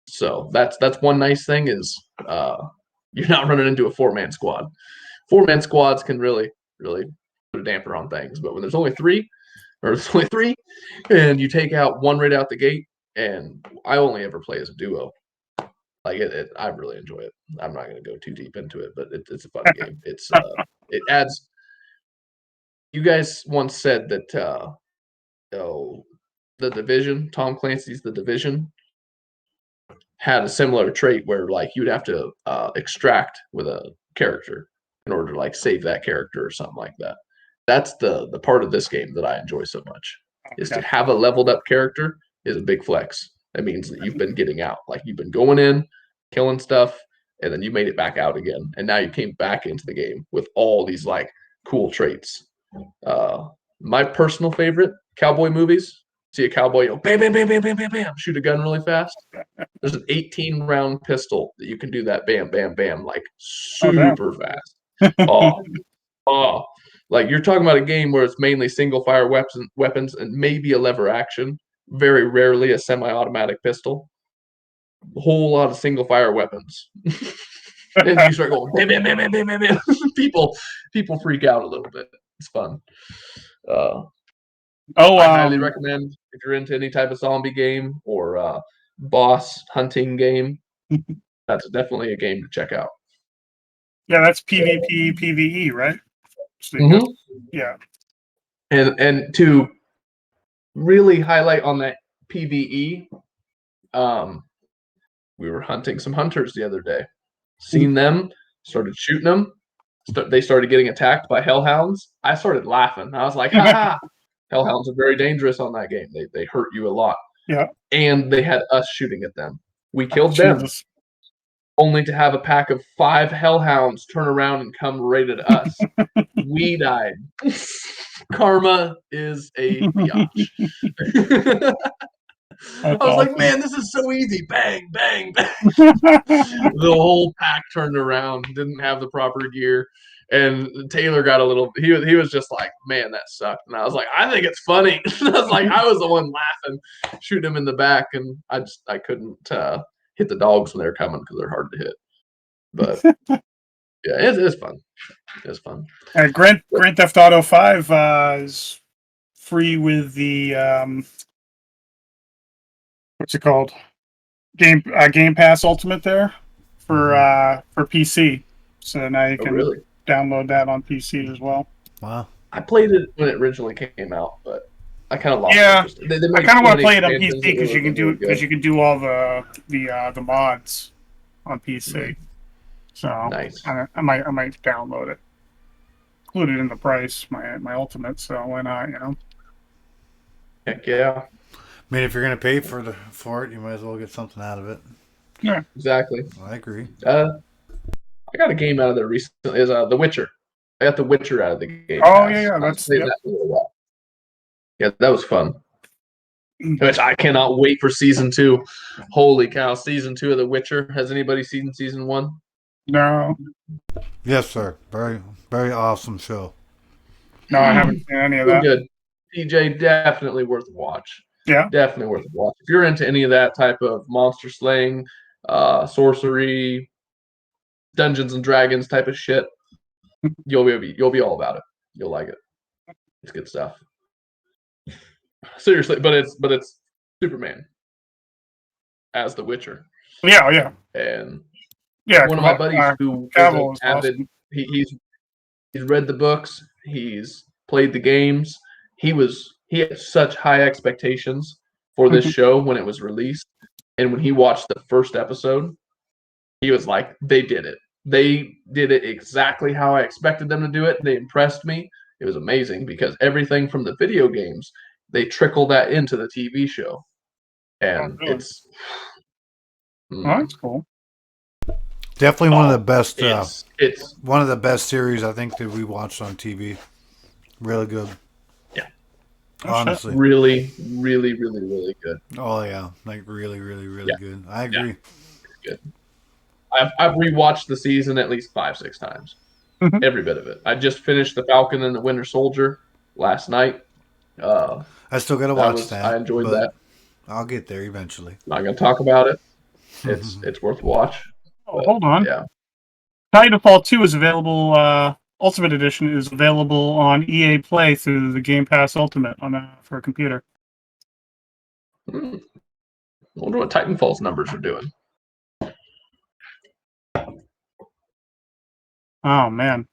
So that's one nice thing is you're not running into a 4-man squad. 4-man squads can really put a damper on things, but when there's only 3, or there's only 3, and you take out one right out the gate, and I only ever play as a duo. Like I really enjoy it. I'm not going to go too deep into it, but it's a fun game. It adds. You guys once said that oh, the Division, Tom Clancy's The Division, had a similar trait where like you'd have to extract with a character in order to like save that character or something like that. That's the part of this game that I enjoy so much is to Okay. have a leveled up character is a big flex. That means that you've been getting out, like you've been going in, killing stuff, and then you made it back out again, and now you came back into the game with all these like cool traits. Uh, my personal favorite cowboy movies. See a cowboy, you know, bam, bam, bam, bam, bam, bam, bam, shoot a gun really fast. There's an 18 round pistol that you can do that bam, bam, bam, like Oh, damn. super fast. Oh, oh, like you're talking about a game where it's mainly single fire weapons and maybe a lever action. Very rarely a semi-automatic pistol. A whole lot of single fire weapons. And you start going bam, bam, bam, bam, bam, bam, bam. people freak out a little bit. It's fun. Uh, Oh, I highly recommend if you're into any type of zombie game or boss hunting game. That's definitely a game to check out. yeah, that's PvP, PvE, right? So Mm-hmm. yeah. And to really highlight on that PvE, we were hunting some hunters the other day. Seen them, started shooting them. They started getting attacked by hellhounds. I started laughing. I was like, "Ha ha!" Hellhounds are very dangerous on that game. They hurt you a lot. Yeah. And they had us shooting at them. We Oh, killed them, Jesus. only to have a pack of 5 hellhounds turn around and come right at us. We died. Karma is a biatch. I That's was like, awesome. man, this is so easy. Bang, bang, bang. The whole pack turned around, didn't have the proper gear, And Taylor got a little. He was just like, "Man, that sucked." And I was like, "I think it's funny." I was like, I was the one laughing, shooting him in the back, and I couldn't hit the dogs when they were coming because they're hard to hit. But yeah, it's fun. It's fun. Grand Theft Auto 5 is free with the what's it called? Game Pass Ultimate there for PC. So now you can Really? download that on PC as well. Wow. I played it when it originally came out, but I kind of lost Yeah, interest. They I made kind of so want to many play it on PC expansions that because you were can do really good. you can do all the mods on PC. So Nice. I might download it, include it in the price, my Ultimate. So why not? You know. Heck yeah. I mean, if you're gonna pay for it, you might as well get something out of it. Yeah. Exactly. I agree. I got a game out of there recently. Is The Witcher. I got The Witcher out of the Game Oh Pass. yeah, I was that's playing that for a little while. Yeah, that was fun. Which I cannot wait for season 2. Holy cow, season 2 of The Witcher. Has anybody seen season 1? No, Yes, sir. Very, very awesome show. no, I haven't seen any of So that. good. TJ, definitely worth a watch. Yeah. Definitely worth a watch. If you're into any of that type of monster slaying, sorcery, Dungeons and Dragons type of shit, you'll be all about it. You'll like it. It's good stuff. Seriously, but it's Superman as the Witcher. Yeah. And Yeah. one of my buddies who is an Cavill is avid, awesome. he's read the books, he's played the games. He had such high expectations for this show when it was released, and when he watched the first episode, he was like, "They did it. They did it exactly how I expected them to do it. They impressed me. It was amazing because everything from the video games, they trickle that into the TV show, and really? it's Oh, that's cool. Definitely one of the best. It's one of the best series I think that we watched on TV. Really good. Yeah. Honestly. Really, really, really, really good. Oh yeah, like really, really, really good. I agree. Yeah. Good. I've rewatched the season at least 5-6 times. Mhm. Every bit of it. I just finished The Falcon and the Winter Soldier last night. I still gotta watch that. I enjoyed but that. I'll get there eventually. Not gonna talk about it. It's worth a watch. Oh, But, hold on. Yeah. Titanfall 2 is available. Ultimate Edition is available on EA Play through the Game Pass Ultimate for a computer. I wonder what Titanfall's numbers are doing. Oh man,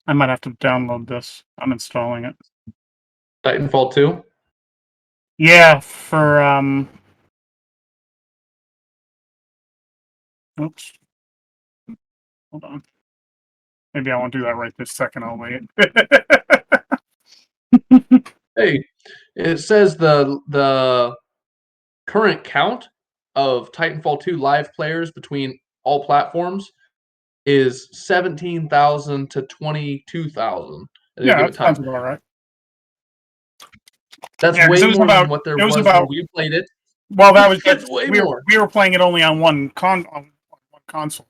I might have to download this. I'm installing it. Titanfall 2? Yeah, for oops. Hold on. Maybe I won't do that right this second. I'll wait. Hey, it says the current count of Titanfall 2 live players between all platforms is 17,000 to 22,000 at any Yeah, given that sounds time. about right. That's Yeah, 'cause way it was more about- than what there it was was about- when we played it. Well, that was It's way more. we were playing it only on one console.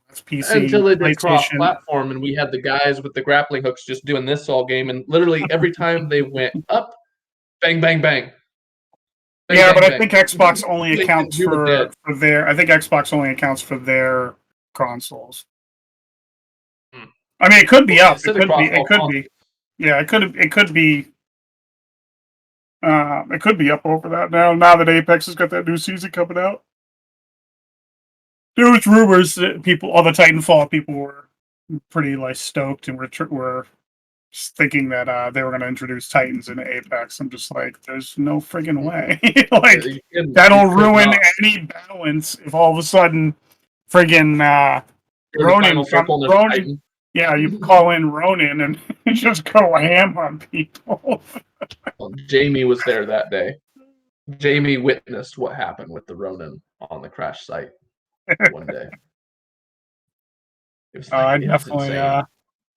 That's PC, Until they did PlayStation. cross-platform, and we had the guys with the grappling hooks just doing this all game, and literally every time they went up, bang, bang, bang. Bang, Yeah, bang, but I bang. think Xbox only We accounts were dead. for their. I think Xbox only accounts for their consoles. Hmm. I mean, it could be Well, up. it It said could across be. It all could be. Yeah, it could. It could be. It could be up over that now. Now that Apex has got that new season coming out, there was rumors that all the Titanfall people were pretty like stoked and were just thinking that they were going to introduce Titans into Apex. I'm just like, there's no friggin' way. Like that'll ruin any balance if all of a sudden friggin' Ronin. Yeah, you call in Ronin and just go ham on people. Well, Jamie was there that day. Jamie witnessed what happened with the Ronin on the crash site one day. It was I it was definitely. insane.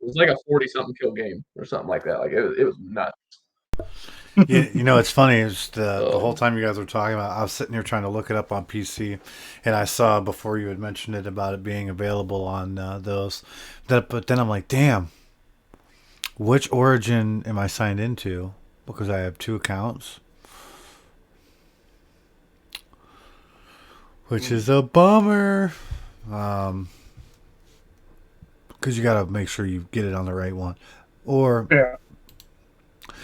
It was like a 40-something kill game or something like that. Like it was nuts. Yeah, it's funny. It's the whole Oh, time you guys were talking about, I was sitting here trying to look it up on PC, and I saw before you had mentioned it about it being available on those. But then I'm like, damn, which Origin am I signed into? Because I have two accounts, which is a bummer. Um, because you got to make sure you get it on the right one, or Yeah.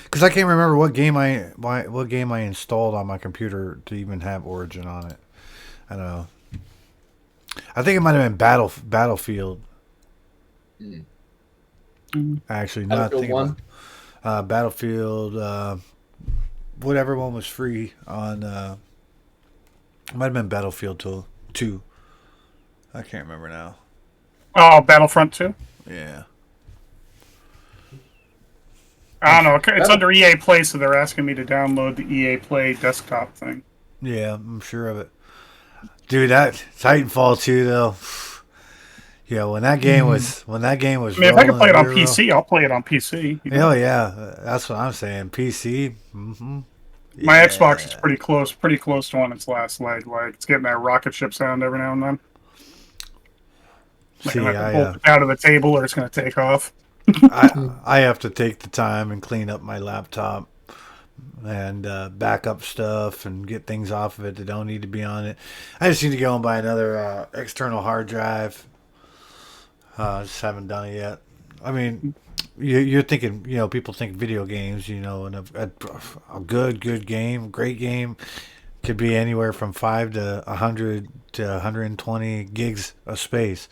because I can't remember what game I installed on my computer to even have Origin on it. I don't know. I think it might have been Battlefield. mm. Mm. Actually, not Battlefield thinking about 1. Battlefield. Whatever one was free on. It might have been Battlefield 2. I can't remember now. Oh, Battlefront 2? Yeah. I don't know. It's Battle, under EA Play, so they're asking me to download the EA Play desktop thing. Yeah, I'm sure of it. Dude, that Titanfall 2 though. Yeah, when that game was I mean, if I can rolling, play it we on were rolling. PC, I'll play it on PC. Hell yeah, that's what I'm saying. PC. My Xbox is Yeah. pretty close to on its last leg. Like it's getting that rocket ship sound every now and then. Like I'm See, gonna have to pull it out of the table, or it's gonna take off. I have to take the time and clean up my laptop and back up stuff and get things off of it that don't need to be on it. I just need to go and buy another external hard drive. Just haven't done it yet. I mean, you're thinking, people think video games, and a good game, great game could be anywhere from 5 to 100 to 120 gigs of space.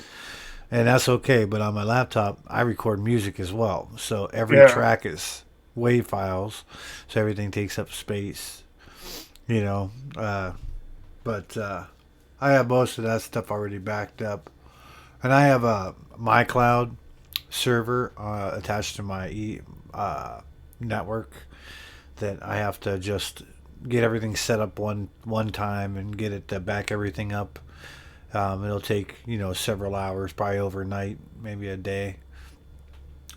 And that's okay, but on my laptop, I record music as well. So every Yeah. track is WAV files, so everything takes up space, you know. But I have most of that stuff already backed up. And I have a MyCloud server attached to my network that I have to just get everything set up one time and get it to back everything up. It'll take several hours, probably overnight, maybe a day,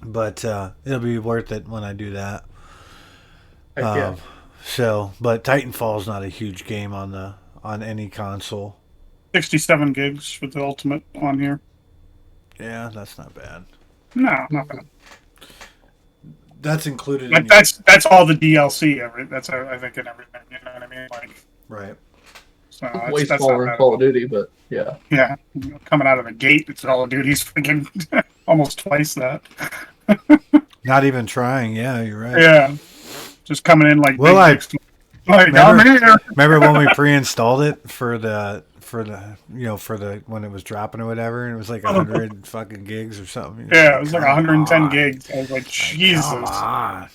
but it'll be worth it when I do that. heck yeah. But Titanfall's not a huge game on any console. 67 gigs for the ultimate on here. Yeah, that's not bad. No, not bad. That's included in But your that's all the DLC. That's I think in everything. You know what I mean? Like right. so Way that's not smaller in bad at Call of all. Duty, but yeah. Yeah, coming out of the gate, it's Call of Duty's freaking almost twice that. Not even trying. Yeah, you're right. Yeah, just coming in like Well, big I dicks. Like I'm remember here. remember when we pre-installed it for the when it was dropping or whatever, and it was like 100 fucking gigs or something. Yeah, it was like Come 110 on. gigs. I was like, Like, come Jesus. on.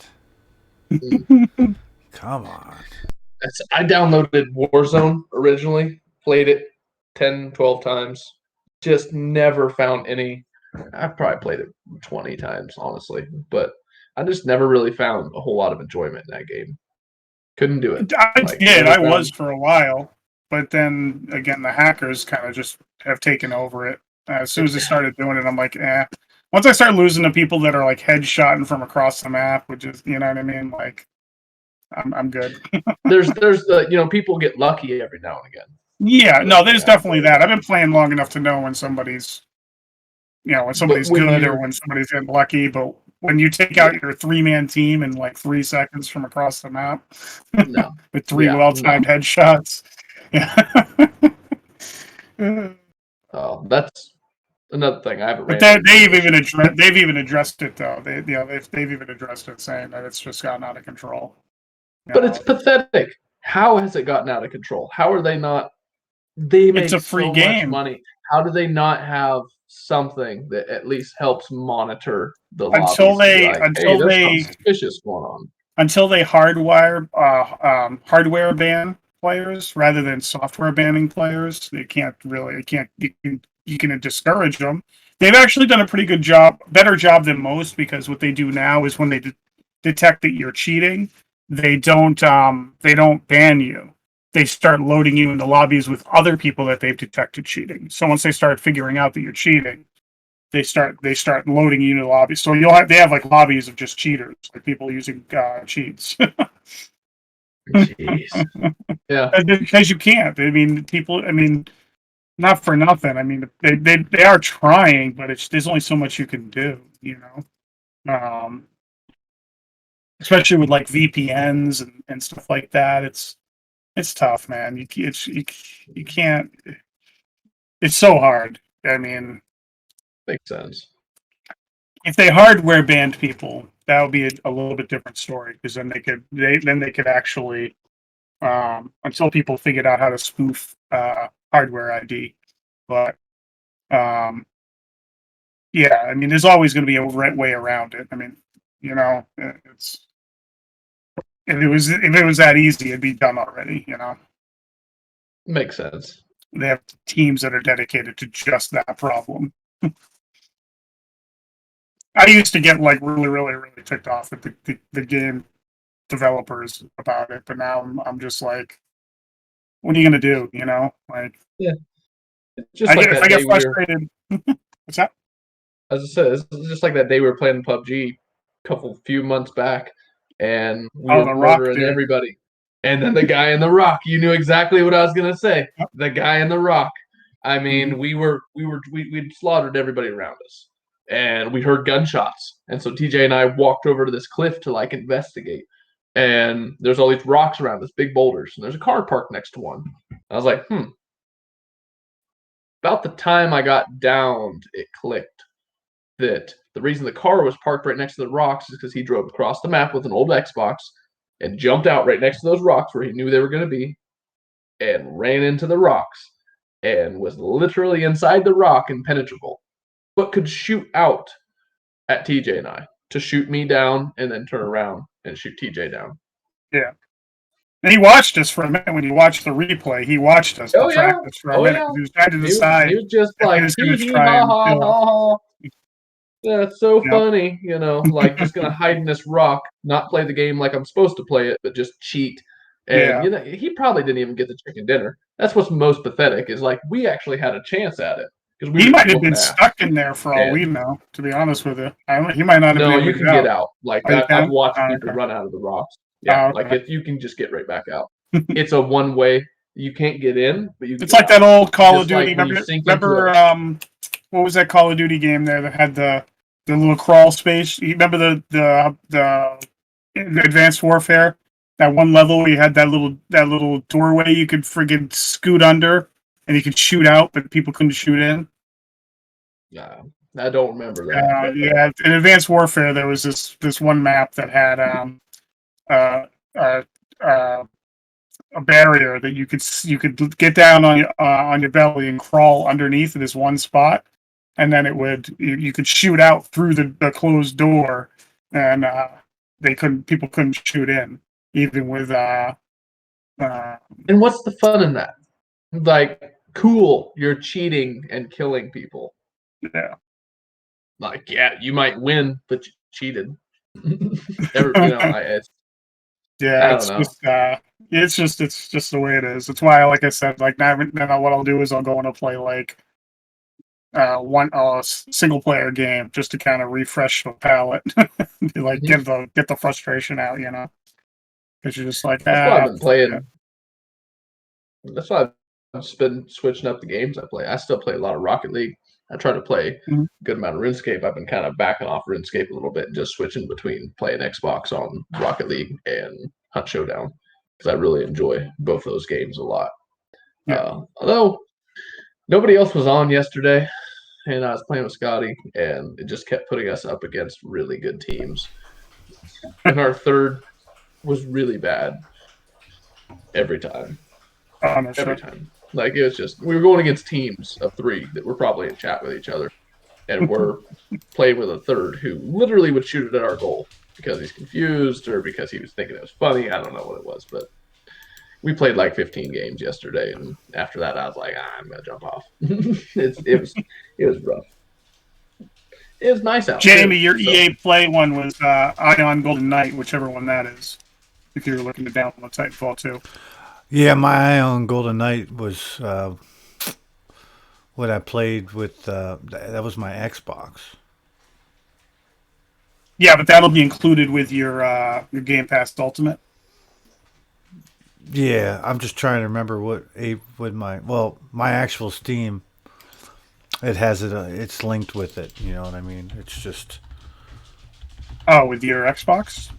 Mm. Come on. I downloaded Warzone originally, played it 10, 12 times, just never found any. I probably played it 20 times, honestly, but I just never really found a whole lot of enjoyment in that game. Couldn't do it. I Like, did. never I was found. for a while, but then again, the hackers kind of just have taken over it. As soon as they started doing it, I'm like, eh. Once I start losing to people that are like headshotting from across the map, which is, you know what I mean? Like, I'm good. There's the people get lucky every now and again. Yeah, no, But there's yeah, definitely that. I've been playing long enough to know when somebody's, when but somebody's when good or you're when somebody's getting lucky. But when you take out your 3-man team in like 3 seconds from across the map no, with three yeah, no. well-timed headshots, yeah. That's another thing I haven't But ran into they've even addressed it though. They've even addressed it, saying that it's just gotten out of control. You But it's know, pathetic. How has it gotten out of control? How are they not? They it's make a free so much game money. How do they not have something that at least helps monitor the until lobbies to be they like, hey, until there's something they suspicious going on? until they hardware ban players rather than software banning players. They can't really. It can't. You can discourage them. They've actually done a pretty good job, better job than most, because what they do now is when they detect that you're cheating, they don't ban you. They start loading you into lobbies with other people that they've detected cheating. So once they start figuring out that you're cheating, they start loading you into lobbies. So they have like lobbies of just cheaters, like people using cheats. Jeez. Yeah. Because you can't. I mean, people. I mean, not for nothing. I mean, they are trying, but there's only so much you can do. You know, especially with like VPNs and stuff like that. It's tough, man. You can't. It's so hard. I mean, Makes sense. if they hardware banned people, that would be a little bit different story because then they could actually until people figured out how to spoof hardware ID. But yeah, I mean, there's always going to be a way around it. I mean, you know, it's if it was that easy, it'd be done already. You know, Makes sense. they have teams that are dedicated to just that problem. I used to get like really, really, really ticked off at the game developers about it, but now I'm just like, what are you gonna do? You know, like Yeah. Just like if that I day get frustrated. What's that? as I said, it's just like that day we were playing PUBG few months back, and we Oh, were the Rock murdering dude. everybody. And then the guy in the rock, you knew exactly what I was gonna say. Yep. The guy in the rock. I mean, Mhm. we'd slaughtered everybody around us, and we heard gunshots. And so TJ and I walked over to this cliff to like investigate. And there's all these rocks around us, big boulders, and there's a car parked next to one. I was like, About the time I got downed, it clicked that the reason the car was parked right next to the rocks is because he drove across the map with an old Xbox and jumped out right next to those rocks where he knew they were going to be and ran into the rocks and was literally inside the rock impenetrable, but could shoot out at TJ and I to shoot me down and then turn around and shoot TJ down. Yeah. And he watched us for a minute when he watched the replay. He watched us to Oh yeah, practice for a oh minute. yeah. He was trying to He decide was just if he like was going hee to hee try ha and ha kill us. ha ha. That's so Yep. funny, like just gonna hide in this rock, not play the game like I'm supposed to play it, but just cheat. And Yeah. he probably didn't even get the chicken dinner. That's what's most pathetic is like we actually had a chance at it because we He were might just have whooping been ass. stuck in there for all And we know, to be honest with you. He might not have been no, able you to can get get out. out. Like Oh, you I've can? watched Oh, people okay. run out of the rocks. Yeah, Oh, like okay. you can just get right back out. It's a one way. You can't get in, but you can It's get like out. that old Call of Just Duty. like when you sink into Remember what was that Call of Duty game there that had the little crawl space? You remember the Advanced Warfare? That one level where you had that little doorway you could friggin' scoot under and you could shoot out, but people couldn't shoot in. I don't remember that, but Yeah, in Advanced Warfare there was this one map that had uh, uh, uh, a barrier that you could get down on your belly and crawl underneath this one spot, and then you could shoot out through the closed door, and people couldn't shoot in even with and what's the fun in that? Like, cool, you're cheating and killing people. yeah. Like, yeah, you might win, but you cheated. I Yeah, don't know. it's just the way it is. That's why, like I said, like now what I'll do is I'll go and I'll play like one single player game just to kind of refresh the palette, like Mhm. get the frustration out, you know, because you're just like That's why I've been yeah. playing. That's why I've just been switching up the games I play. I still play a lot of Rocket League. I try to play Mhm. a good amount of RuneScape. I've been kind of backing off RuneScape a little bit and just switching between playing Xbox on Rocket League and Hunt Showdown because I really enjoy both those games a lot. Yeah. Although nobody else was on yesterday, and I was playing with Scotty, and it just kept putting us up against really good teams. And our third was really bad every time. Every Honestly. time. Like it was just we were going against teams of three that were probably in chat with each other, and we're playing with a third who literally would shoot it at our goal because he's confused or because he was thinking it was funny. I don't know what it was, but we played like 15 games yesterday, and after that, I was like, I'm gonna jump off. It was rough. It was nice out Jamie, too. your So EA Play one was Ion Golden Knight, whichever one that is. If you're looking to download Titanfall 2. Yeah, my eye on Golden Knight was what I played with. That was my Xbox. Yeah, but that'll be included with your Game Pass Ultimate. Yeah, I'm just trying to remember what my actual Steam. It has it. It's linked with it. You know what I mean? It's just. Oh, with your Xbox?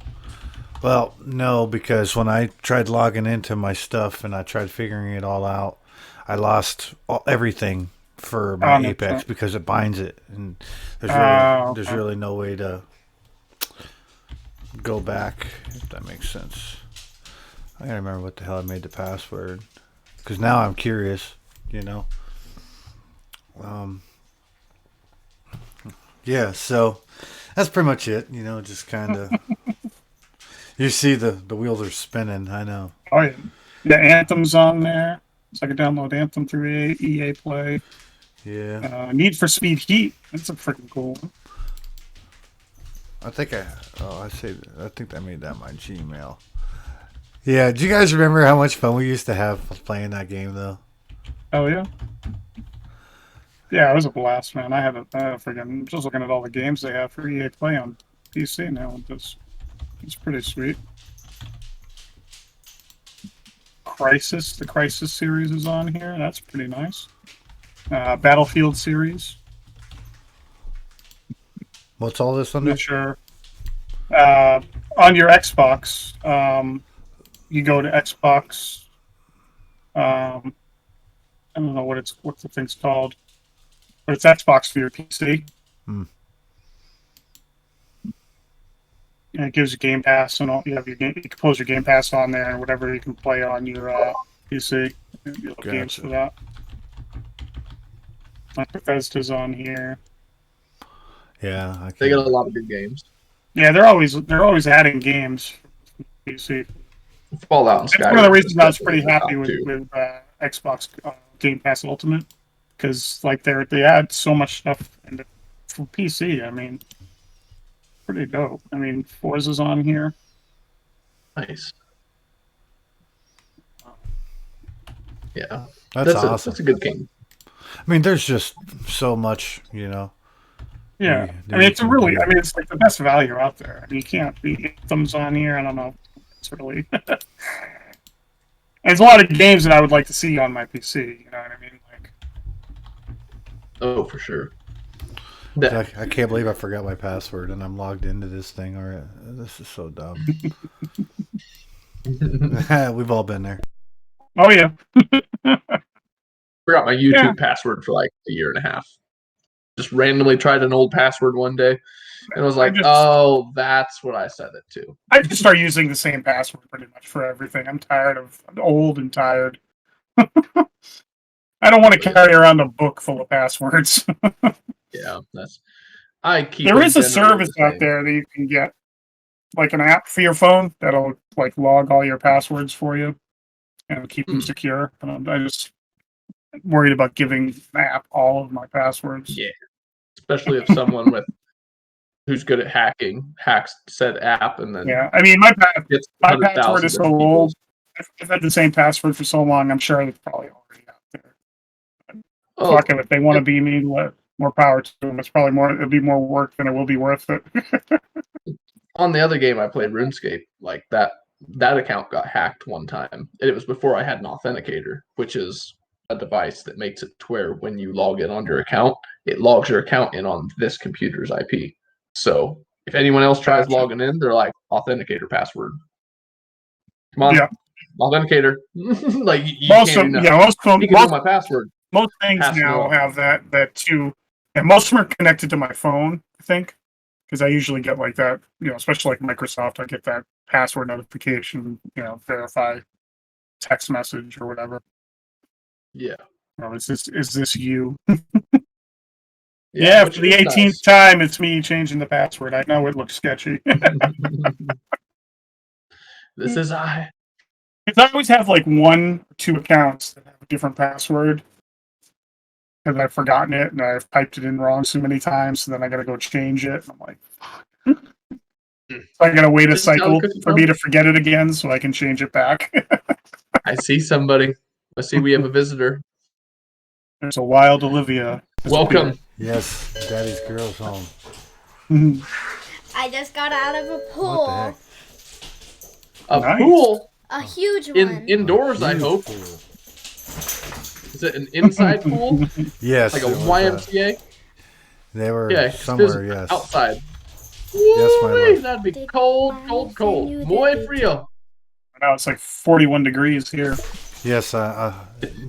Well, no, because when I tried logging into my stuff and I tried figuring it all out, I lost everything for my Oh, no, Apex because it binds it, and there's okay. really no way to go back, if that makes sense. I gotta remember what the hell I made the password, because now I'm curious, you know. Um, yeah, so that's pretty much it. You know, just kind of you see the wheels are spinning. I know. Oh, yeah. The Anthem's on there. So I can download Anthem through EA Play. Yeah, Need for Speed Heat. That's a freaking cool one. I think I think I made that my Gmail. Yeah, do you guys remember how much fun we used to have playing that game though? Oh, yeah. Yeah, it was a blast, man. I had a freaking just looking at all the games they have for EA Play on PC now. It's pretty sweet. The Crisis series is on here. That's pretty nice. Battlefield series. What's all this under? Not sure. Uh, on your Xbox, you go to Xbox. I don't know what the thing's called, but it's Xbox for your PC. Hmm. And it gives you Game Pass and all. You have your game. You can post your Game Pass on there and whatever you can play on your PC. You have games for that. Like Bethesda's on here. Yeah, They got a lot of good games. Yeah, they're always adding games for PC. Fallout and Skyrim. That's one of the reasons I was pretty definitely happy with Xbox Game Pass Ultimate, because like they add so much stuff for PC. I mean, pretty dope. I mean, Forza's on here. Nice. Yeah, that's awesome. That's a good game. I mean, there's just so much, you know. Yeah, I mean, it's like the best value out there. I mean, you can't beat Anthem's on here. I don't know. It's really. There's a lot of games that I would like to see on my PC. You know what I mean? Like. Oh, for sure. I can't believe I forgot my password and I'm logged into this thing. All right, this is so dumb. We've all been there. Oh yeah. Forgot my YouTube password for like a year and a half. Just randomly tried an old password one day, and I was like, "Oh, that's what I set it to." I just start using the same password pretty much for everything. I'm old and tired. I don't want to carry around a book full of passwords. Yeah, There is a service out there that you can get, like an app for your phone that'll like log all your passwords for you and keep them secure. And I just worried about giving the app all of my passwords. Yeah, especially if someone who's good at hacking hacks said app and then I mean my password is so old. I've had the same password for so long. I'm sure it's probably already out there. Fuck it, if they want to be me, more power to them. It'll be more work than it will be worth it. On the other game I played, RuneScape, like that account got hacked one time, and it was before I had an authenticator, which is a device that makes it to where when you log in on your account, it logs your account in on this computer's IP. So if anyone else tries logging in, they're like, authenticator password. Come on, authenticator. Like you can't do nothing. Most my password. Most things now have that too. And most of them are connected to my phone, I think, because I usually get like that. You know, especially like Microsoft, I get that password notification. You know, verify text message or whatever. Yeah. Oh, is this you? Yeah, for the 18th time, it's me changing the password. I know it looks sketchy. This is I. Because I always have like 1 or 2 accounts that have a different password because I've forgotten it and I've typed it in wrong so many times, so then I got to go change it. And I'm like, so I got to wait a cycle for me to forget it again so I can change it back. I see somebody. I see we have a visitor. There's a wild Olivia. Welcome. Yes, Daddy's girl's home. Mhm. I just got out of a What the pool. heck? A Nice. pool A huge one. indoors, I Huge hope. pool. Is it an inside pool? Yes, Like a it was, YMCA? they were Yeah, 'cause somewhere. there's Yes. outside. Yes, my Woo-wee, love. that'd be cold, cold, cold. Muy frio. Now it's like 41 degrees here. Yes, your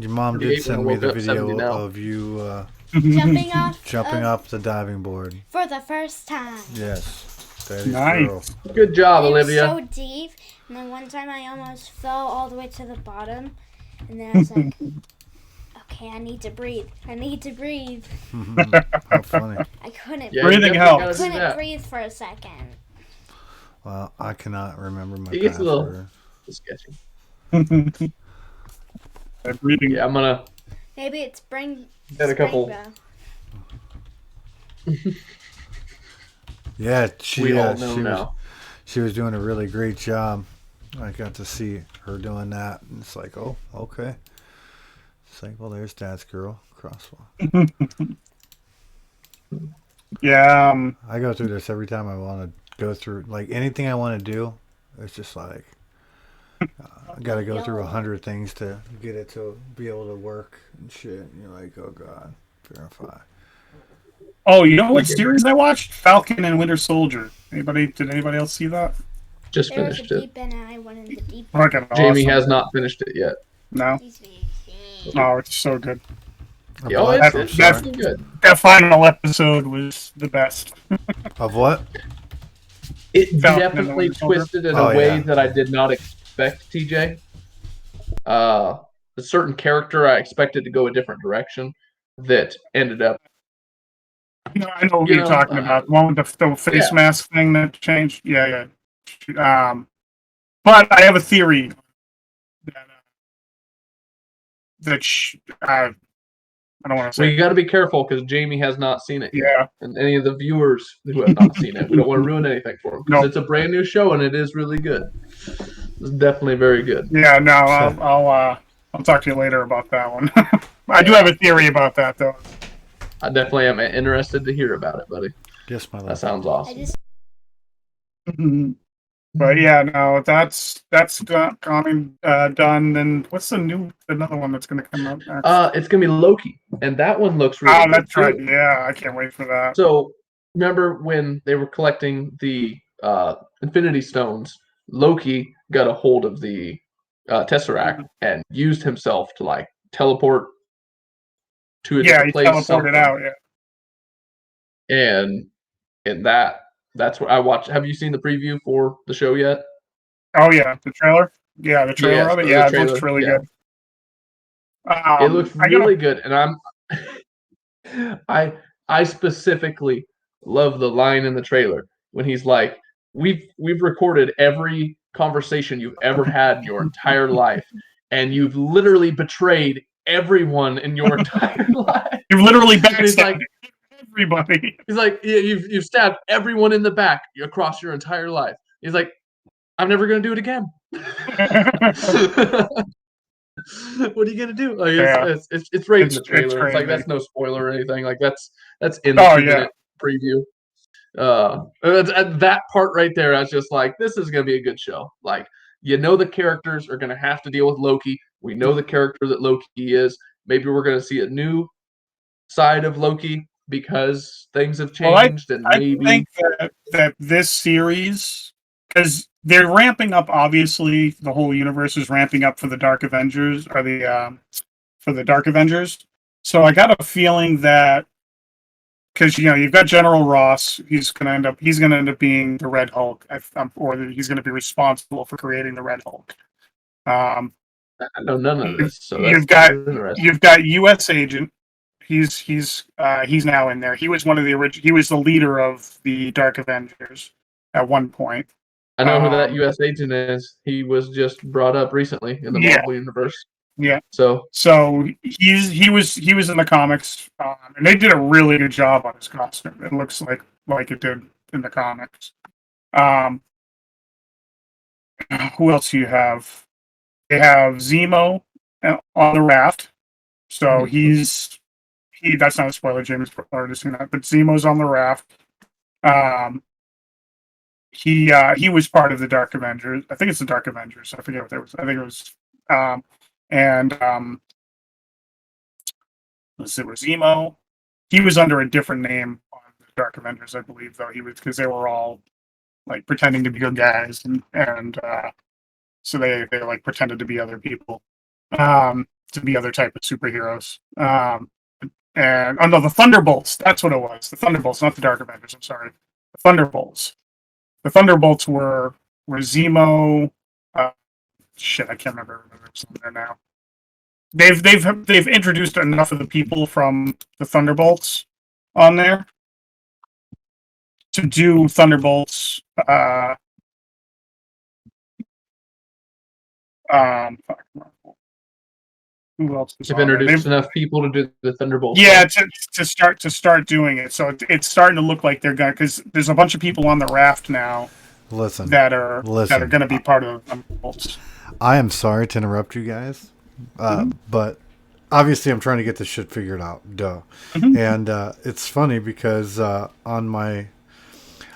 mom 38 did when send I me woke the up, 70 video now. of you Jumping off. jumping off the diving board. For the first time. Yes, Daddy's Nice. girl. Good job, It was Olivia. so deep, and then one time I almost fell all the way to the bottom, and then I was like, "Okay, I need to breathe. I need to breathe." How funny. I couldn't. Yeah, Breathing you definitely helps. gotta do Couldn't that. breathe for a second. Well, I cannot remember my It gets a little- password. Sketchy. That breathing. Yeah, I'm gonna. Maybe it's Had a couple- Sprangboro. Yeah, We all know now. she was doing a really great job. I got to see her doing that, and it's like, oh, okay. It's like, well, there's Dad's girl crosswalk. Yeah. I go through this every time I want to go through, like anything I want to do. It's just like I got to go through 100 things to get it to be able to work and shit. And you're like, oh god, verify. Oh, you know what series I watched? Falcon and Winter Soldier. Did anybody else see that? Just There was a finished it. deep end, and I went in the deep end. Fucking Jamie awesome. has not finished it yet. No. Oh, it's so good. Of Yeah, oh, what? it's, I'm it's sorry. definitely good. That final episode was the best. Of what? It Falcon and the definitely Winter Soldier. twisted in Oh, a way yeah. that I did not expect, TJ. A certain character I expected to go a different direction that ended up. I know what You you're know, talking about. The one with the face yeah. mask thing that changed. Yeah. But I have a theory I don't want to Well, say. you got to be careful because Jamie has not seen it yet. Yeah. And any of the viewers who have not seen it, we don't want to ruin anything for them because No. it's a brand new show and it is really good. It's definitely very good. Yeah. No. I'll talk to you later about that one. I do have a theory about that though. I definitely am interested to hear about it, buddy. Yes, my That love. sounds I awesome. just But yeah, no, that's done. Then what's another one that's going to come out next? It's gonna be Loki, and that one looks really good That's too. right. Yeah, I can't wait for that. So remember when they were collecting the Infinity Stones? Loki got a hold of the Tesseract and used himself to like teleport to a Yeah, different he place. teleported something. out. Yeah. And that's what I watched. Have you seen the preview for the show yet? Oh yeah, the trailer. Yeah, the trailer Yes, of it. the Yeah, it trailer, looks really yeah. good. It looks I gotta- really good, and I specifically love the line in the trailer when he's like, "We've recorded every conversation you've ever had in your entire life, and you've literally betrayed everyone in your entire life." You've literally And he's like, backstabbed everybody. he's like, "Yeah, you've stabbed everyone in the back across your entire life." He's like, "I'm never gonna do it again." What are you gonna do? Like, Yeah. it's right in the It's trailer. It's like crazy. that's no spoiler or anything. Like that's in the Oh, 2-minute preview. At that part right there, I was just like, this is gonna be a good show. Like, you know, the characters are gonna have to deal with Loki. We know the character that Loki is. Maybe we're gonna see a new side of Loki because things have Well, changed, and I maybe think that this series, because they're ramping up. Obviously, the whole universe is ramping up for the Dark Avengers, or for the Dark Avengers. So I got a feeling that because you've got General Ross, he's gonna end up being the Red Hulk, he's gonna be responsible for creating the Red Hulk. I know none of this. So You've that's got interesting. you've got U.S. Agent. He's now in there. He was one of the original. He was the leader of the Dark Avengers at one point. I know who that U.S. agent is. He was just brought up recently in the Yeah. Marvel universe. Yeah. So So he was in the comics, and they did a really good job on his costume. It looks like it did in the comics. Who else do you have? They have Zemo on the raft. So that's not a spoiler. James already seen that, but Zemo's on the raft. Um, he was part of the Dark Avengers. I think it's the Dark Avengers. I forget what that was. I think it was. And let's see, it was Zemo. He was under a different name on the Dark Avengers, I believe, though. He was because they were all like pretending to be good guys, and so they like pretended to be other people, to be other type of superheroes. And oh no, the Thunderbolts. That's what it was. The Thunderbolts, not the Dark Avengers. I'm sorry. The Thunderbolts. The Thunderbolts were Zemo. Shit, I can't remember what's in there now. They've introduced enough of the people from the Thunderbolts on there to do Thunderbolts. Who else is They've on there? introduced enough people to do the Thunderbolts. Yeah, to start doing it. So it's starting to look like they're gonna, because there's a bunch of people on the raft now that are going to be part of the Thunderbolts. I am sorry to interrupt you guys, but obviously I'm trying to get this shit figured out. Duh. And it's funny because I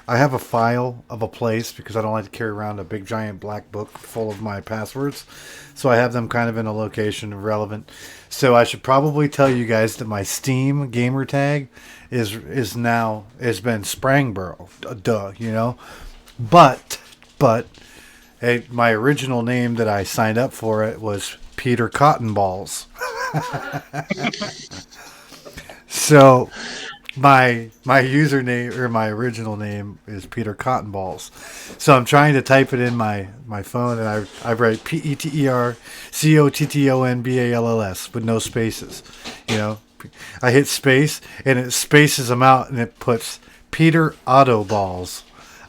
have a file of a place because I don't like to carry around a big giant black book full of my passwords. So I have them kind of in a location relevant. So I should probably tell you guys that my Steam gamer tag has been Sprangboro. Duh, you know. But my original name that I signed up for it was Peter Cotton Balls. So my username, or my original name, is Peter Cotton Balls. So I'm trying to type it in my phone, and I write PeterCottonballs with no spaces. You know, I hit space and it spaces them out, and it puts Peter Auto Balls.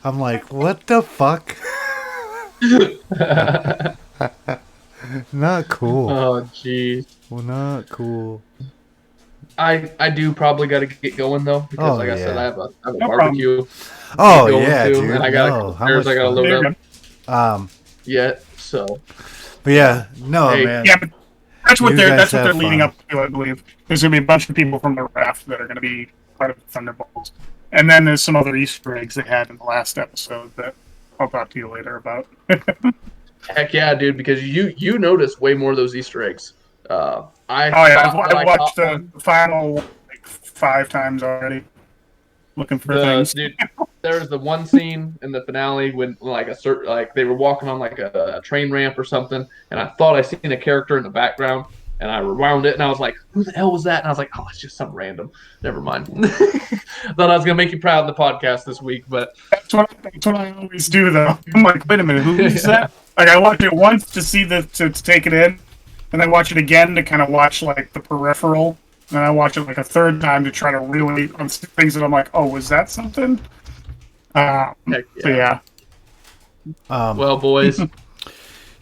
I'm like, what the fuck? Not cool. Oh, jeez. Well, not cool. I do probably got to get going though, because I said, I have a barbecue. Oh yeah, dude. And I got a couple pairs I got to load up. So. But yeah, man. Yeah, but that's what they're leading up to, I believe. There's gonna be a bunch of people from the raft that are gonna be part of the Thunderbolts, and then there's some other Easter eggs they had in the last episode that I'll talk to you later about. Heck yeah, dude! Because you noticed way more of those Easter eggs. I've watched the final like 5 times already, looking for things. Dude, there was the one scene in the finale when they were walking on like a train ramp or something, and I thought I seen a character in the background, and I rewound it, and I was like, "Who the hell was that?" And I was like, "Oh, it's just some random. Never mind." Thought I was gonna make you proud in the podcast this week, but that's what I always do, though. I'm like, wait a minute, who is that? Like, I watch it once to see to take it in. And I watch it again to kind of watch like the peripheral. And I watch it like a third time to try to really on things that I'm like, oh, was that something? yeah. So yeah. Well, boys.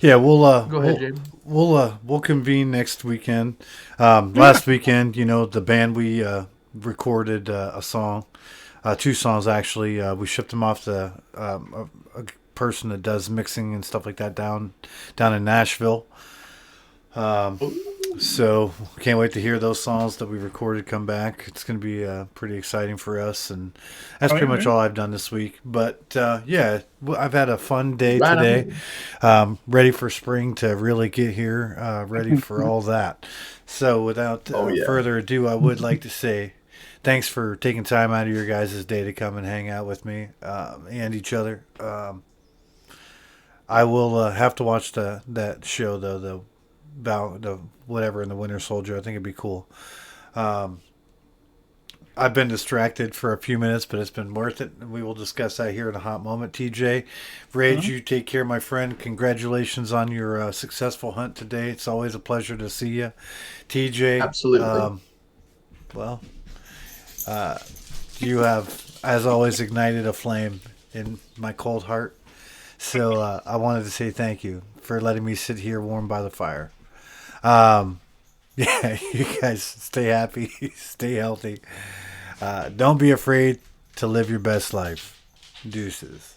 Yeah, we'll go ahead, Jamie. We'll convene next weekend. Last weekend, the band, we recorded a song, 2 songs actually. We shipped them off to a person that does mixing and stuff like that down in Nashville. So can't wait to hear those songs that we recorded come back. It's going to be pretty exciting for us, and that's pretty much all I've done this week. But yeah, I've had a fun day today. Ready for spring to really get here. Ready for all that. So without further ado, I would like to say thanks for taking time out of your guys' day to come and hang out with me and each other. I will have to watch that show though, about the whatever in the Winter Soldier. I think it'd be cool. I've been distracted for a few minutes, but it's been worth it. We will discuss that here in a hot moment. TJ, Rage, you take care, my friend. Congratulations on your successful hunt today. It's always a pleasure to see you. TJ, absolutely. You have, as always, ignited a flame in my cold heart. So I wanted to say thank you for letting me sit here warm by the fire. Yeah, you guys stay happy, stay healthy. Don't be afraid to live your best life. Deuces.